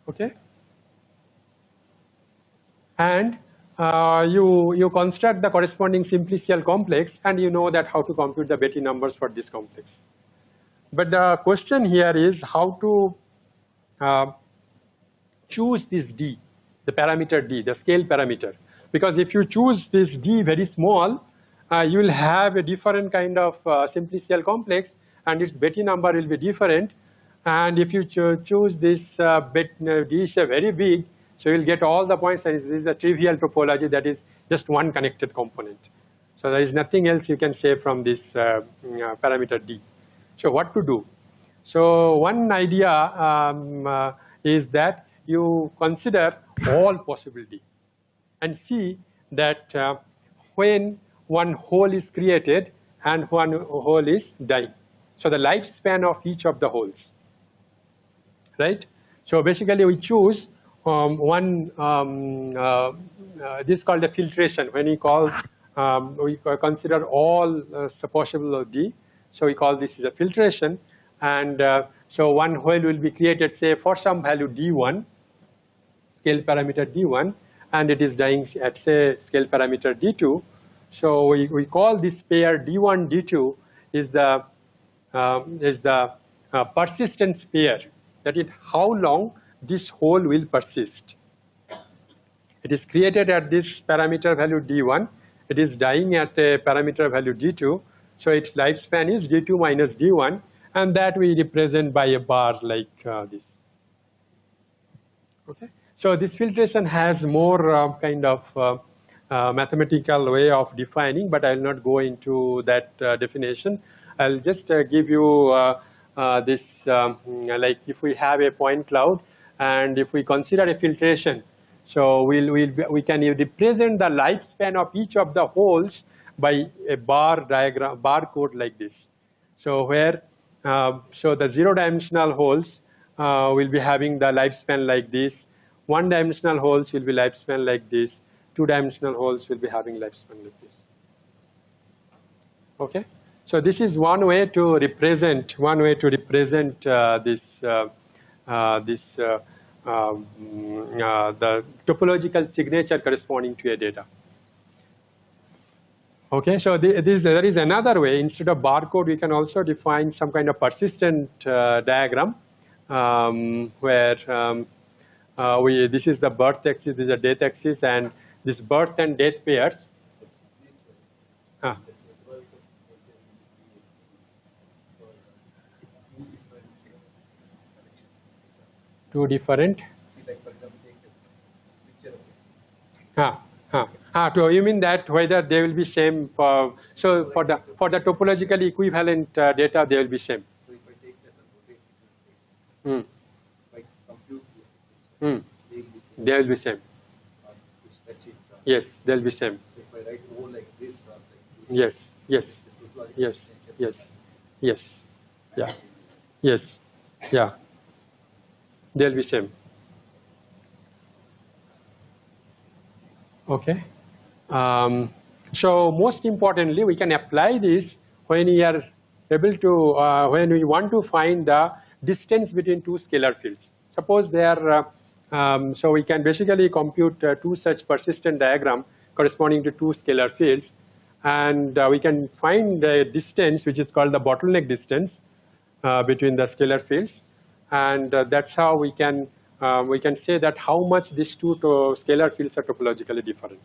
Okay, and you construct the corresponding simplicial complex, and you know that how to compute the Betti numbers for this complex. But the question here is how to choose this d, the parameter d, the scale parameter. Because if you choose this d very small, you will have a different kind of simplicial complex, and its Betti number will be different. And if you choose this d is very big, so you will get all the points, and this is a trivial topology, that is just one connected component. So there is nothing else you can say from this parameter d. So what to do? So one idea is that you consider all possible d and see that when one hole is created and one hole is dying. So the lifespan of each of the holes, right? So basically we choose this is called a filtration. When we call we consider all possible of d, so we call this is a filtration. And so one hole will be created, say for some value d1, scale parameter d1, and it is dying at say scale parameter d2. So we call this pair d1 d2 is the persistence pair, that is how long this hole will persist. It is created at this parameter value d1, it is dying at a parameter value d2, so its lifespan is d2 minus d1, and that we represent by a bar like this. Okay, so this filtration has more kind of mathematical way of defining, but I will not go into that definition. I will just give you this like if we have a point cloud, and if we consider a filtration, so we can represent the lifespan of each of the holes by a bar diagram, bar code like this. So where so the 0-dimensional holes will be having the lifespan like this, 1-dimensional holes will be lifespan like this, 2-dimensional holes will be having lifespan like this. Okay, so this is one way to represent this the topological signature corresponding to a data. Okay, so there is another way. Instead of barcode, we can also define some kind of persistent diagram where this is the birth axis, this is the death axis, and this birth and death pairs. Two different. So you mean that whether they will be same for, so for the topological equivalent data they will be same. So if I take that and rotate if I compute they will be same. Yes, they will be same. So if I write O like this, yes, yes, yes, yes, yes, yeah, yes, yeah, they will be same. Okay. So most importantly, we can apply this when we are able to when we want to find the distance between two scalar fields. Suppose they are so we can basically compute two such persistent diagram corresponding to two scalar fields, and we can find a distance which is called the bottleneck distance between the scalar fields, and that's how we can say that how much these two scalar fields are topologically different.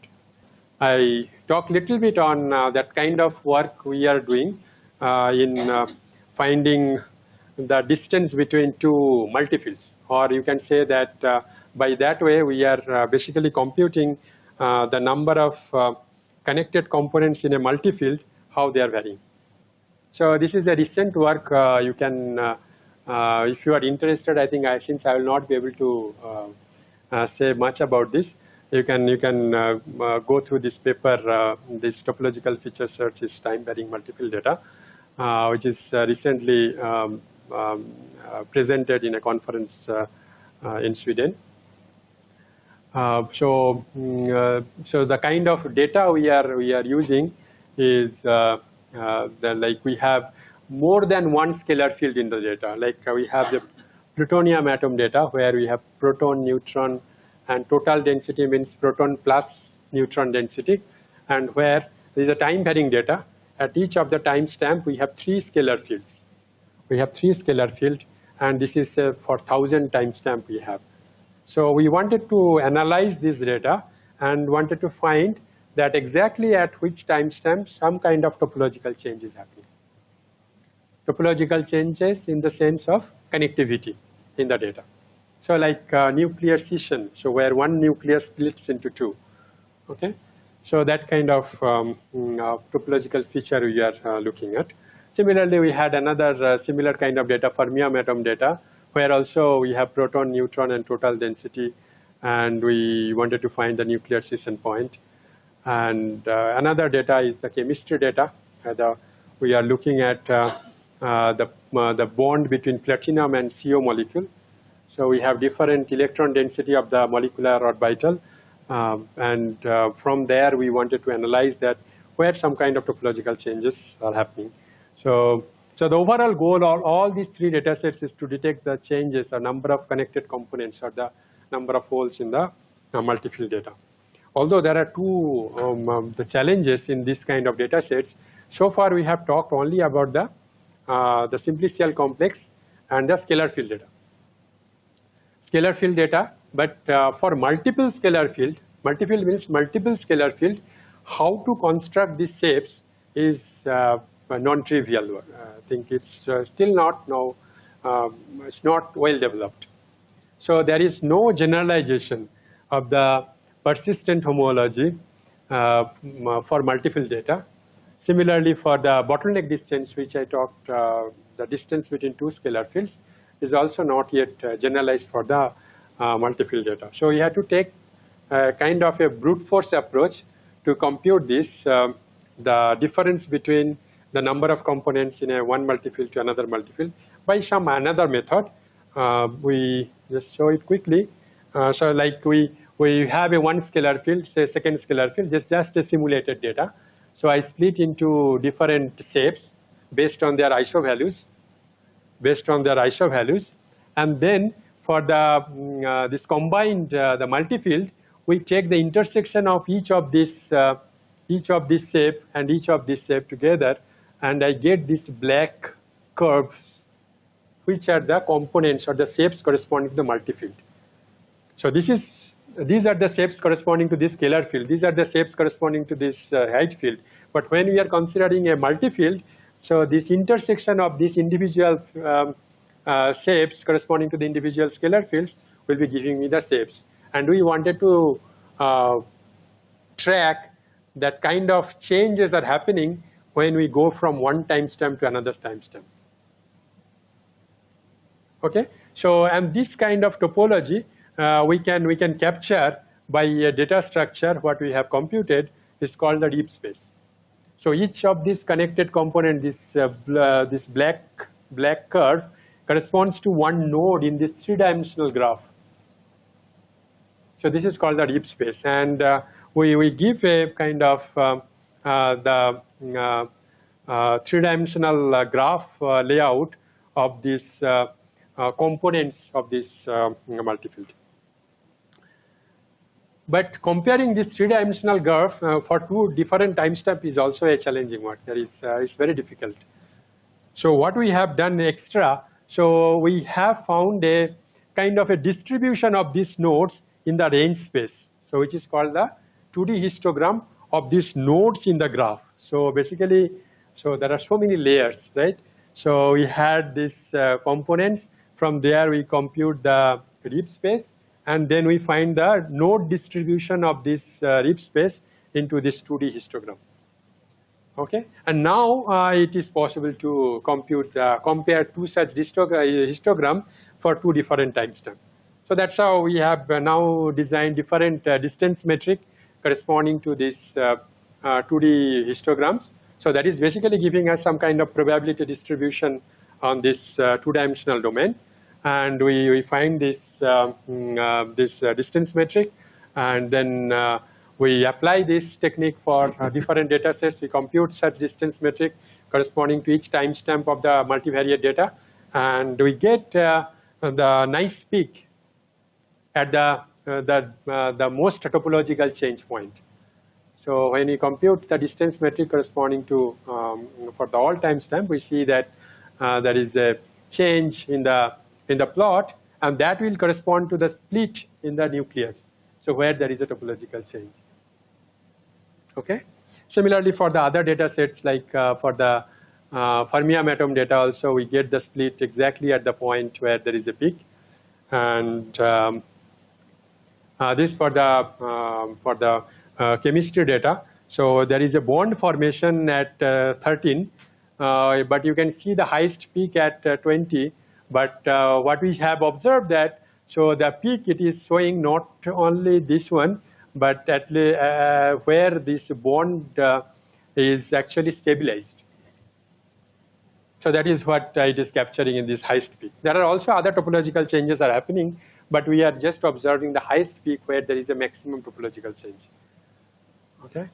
I talk little bit on that kind of work we are doing in finding the distance between two multifields, or you can say that by that way we are basically computing the number of connected components in a multifield, how they are varying. So this is a recent work. You can if you are interested, I think since I will not be able to say much about this, You can go through this paper. This topological feature search is time-varying multifield data, which is recently presented in a conference in Sweden. So the kind of data we are using is like we have more than one scalar field in the data. Like we have the plutonium atom data where we have proton, neutron, and total density means proton plus neutron density, and where there is a time varying data. At each of the timestamp we have 3 scalar fields. We have 3 scalar fields, and this is for 1000 timestamp we have. So we wanted to analyze this data and wanted to find that exactly at which timestamp some kind of topological change is happening. Topological changes in the sense of connectivity in the data. So like nuclear fission, so where one nucleus splits into 2. Okay, so that kind of topological feature we are looking at. Similarly, we had another similar kind of data, fermium atom data, where also we have proton, neutron, and total density, and we wanted to find the nuclear fission point. And another data is the chemistry data. We are looking at the bond between platinum and CO molecule. So we have different electron density of the molecular orbital, and from there we wanted to analyze that where some kind of topological changes are happening. So the overall goal of all these 3 data sets is to detect the changes, the number of connected components or the number of holes in the multifield data. Although there are 2 the challenges in this kind of data sets. So far we have talked only about the simplicial complex and the scalar field data. Scalar field data, but for multiple scalar field, multifield means multiple scalar field, how to construct these shapes is non-trivial. I think it's still not now, it's not well developed. So there is no generalization of the persistent homology for multifield data. Similarly, for the bottleneck distance, which I talked, the distance between 2 scalar fields is also not yet generalized for the multifield data. So you have to take kind of a brute force approach to compute this, the difference between the number of components in a one multifield to another multifield by some another method. We just show it quickly. So like we have a one scalar field, say second scalar field, just a simulated data. So I split into different shapes based on their ISO values, and then for the this combined the multifield, we take the intersection of each of this shape and each of this shape together, and I get these black curves, which are the components or the shapes corresponding to the multifield. So these are the shapes corresponding to this scalar field. These are the shapes corresponding to this height field. But when we are considering a multifield, so this intersection of these individual shapes corresponding to the individual scalar fields will be giving me the shapes. And we wanted to track that kind of changes are happening when we go from one timestamp to another timestamp. Okay, so and this kind of topology we can capture by a data structure. What we have computed is called the deep space. So each of these connected component, this black curve corresponds to one node in this three-dimensional graph. So this is called the deep space, and we give a kind of the three-dimensional graph layout of these components of this multifield. But comparing this three-dimensional graph for 2 different timestamps is also a challenging one. It's very difficult. So what we have done extra, so we have found a kind of a distribution of these nodes in the range space, so which is called the 2D histogram of these nodes in the graph. So basically, so there are so many layers, right? So we had these components. From there we compute the deep space, and then we find the node distribution of this deep space into this 2D histogram. Okay, and now it is possible to compare 2 such histogram for 2 different timestamps. So that's how we have now designed different distance metric corresponding to this 2D histograms. So that is basically giving us some kind of probability distribution on this two-dimensional domain, and we find this distance metric, and then we apply this technique for different data sets. We compute such distance metric corresponding to each timestamp of the multivariate data, and we get the nice peak at the most topological change point. So when we compute the distance metric corresponding to for the all timestamp, we see that there is a change in the plot, and that will correspond to the split in the nucleus. So where there is a topological change. Okay. Similarly, for the other data sets, like for the fermium atom data, also we get the split exactly at the point where there is a peak, and this for the chemistry data. So there is a bond formation at 13, but you can see the highest peak at 20. But what we have observed that, so the peak it is showing not only this one, but at where this bond is actually stabilized. So that is what it is capturing in this highest peak. There are also other topological changes are happening, but we are just observing the highest peak where there is a maximum topological change. Okay.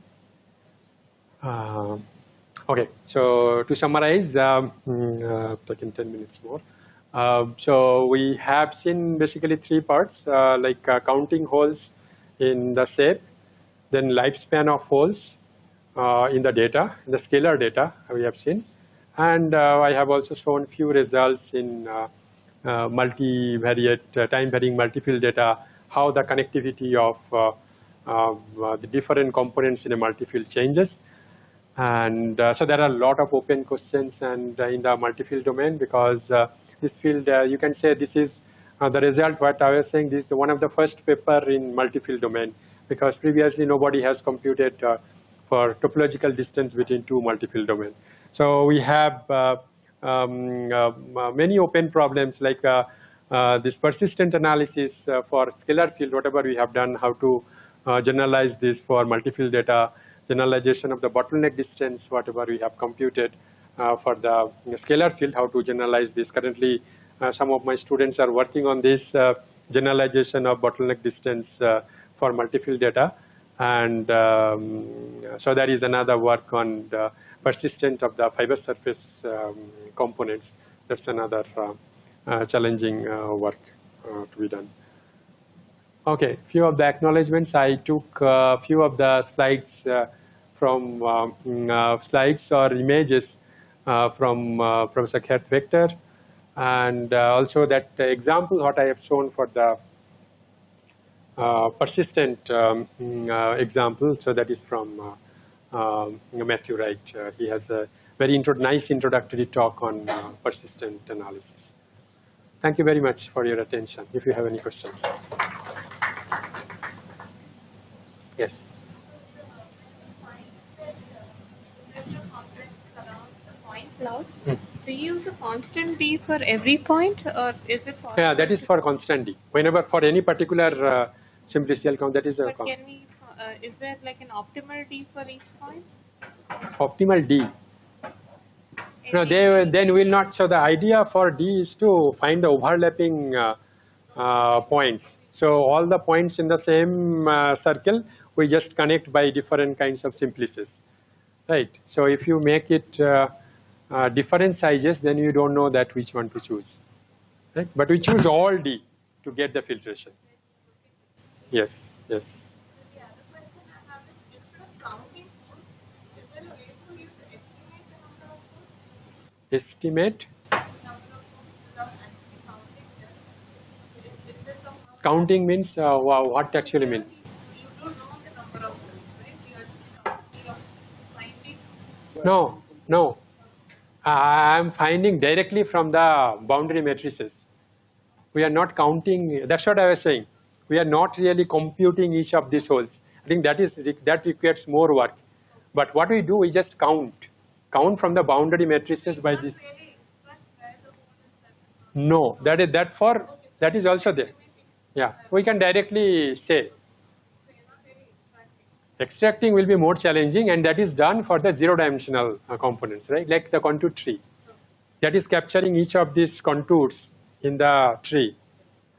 Okay. So to summarize, taking 10 minutes more. So we have seen basically three parts, like counting holes in the shape, then lifespan of holes in the data, in the scalar data we have seen, and I have also shown few results in multivariate time-varying multifield data, how the connectivity of the different components in a multifield changes. And so there are a lot of open questions and in the multifield domain, because this field, you can say this is the result what I was saying, this is one of the first paper in multifield domain, because previously nobody has computed for topological distance between two multifield domains. So we have many open problems, like this persistent analysis for scalar field, whatever we have done, how to generalize this for multifield data, generalization of the bottleneck distance, whatever we have computed for the scalar field, how to generalize this. Currently, some of my students are working on this generalization of bottleneck distance for multifield data, and so there is another work on the persistence of the fiber surface components. That's another challenging work to be done. Okay, few of the acknowledgements. I took a few of the slides from slides or images from Professor Gert Vector, and also that example what I have shown for the persistent example. So that is from Matthew Wright. He has a very nice introductory talk on persistent analysis. Thank you very much for your attention. If you have any questions. Yes. Cloud. Do you use a constant d for every point, or is it for? Yeah, that is for constant d. Whenever for any particular simplicial count, that is a. But can we? Is there like an optimal d for each point? Optimal d. No, then will not. So the idea for d is to find the overlapping points. So all the points in the same circle, we just connect by different kinds of simplices, right? So if you make it different sizes, then you don't know that which one to choose, right? But we choose all d to get the filtration. Yes, yes. The other question I have is, instead of counting holes, is there a way to use to estimate the number of holes? Estimate. Number of holes without actually counting them. Is there some Counting means what actually means? You don't know the number of holes, right? You are finding. No, no. I am finding directly from the boundary matrices. We are not counting. That's what I was saying. We are not really computing each of these holes. I think that requires more work. But what we do, we just count from the boundary matrices by this. No, that is also there. Yeah, we can directly say. Extracting will be more challenging, and that is done for the zero-dimensional components, right? Like the contour tree. That is capturing each of these contours in the tree,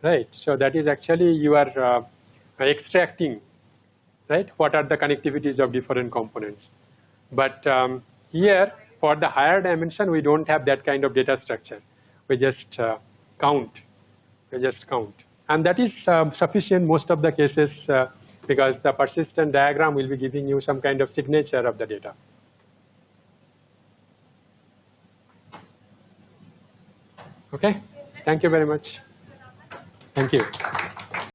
right? So that is actually you are extracting, right? What are the connectivities of different components? But here, for the higher dimension, we don't have that kind of data structure. We just count. We just count, and that is sufficient most of the cases. Because the persistent diagram will be giving you some kind of signature of the data. Okay, thank you very much. Thank you.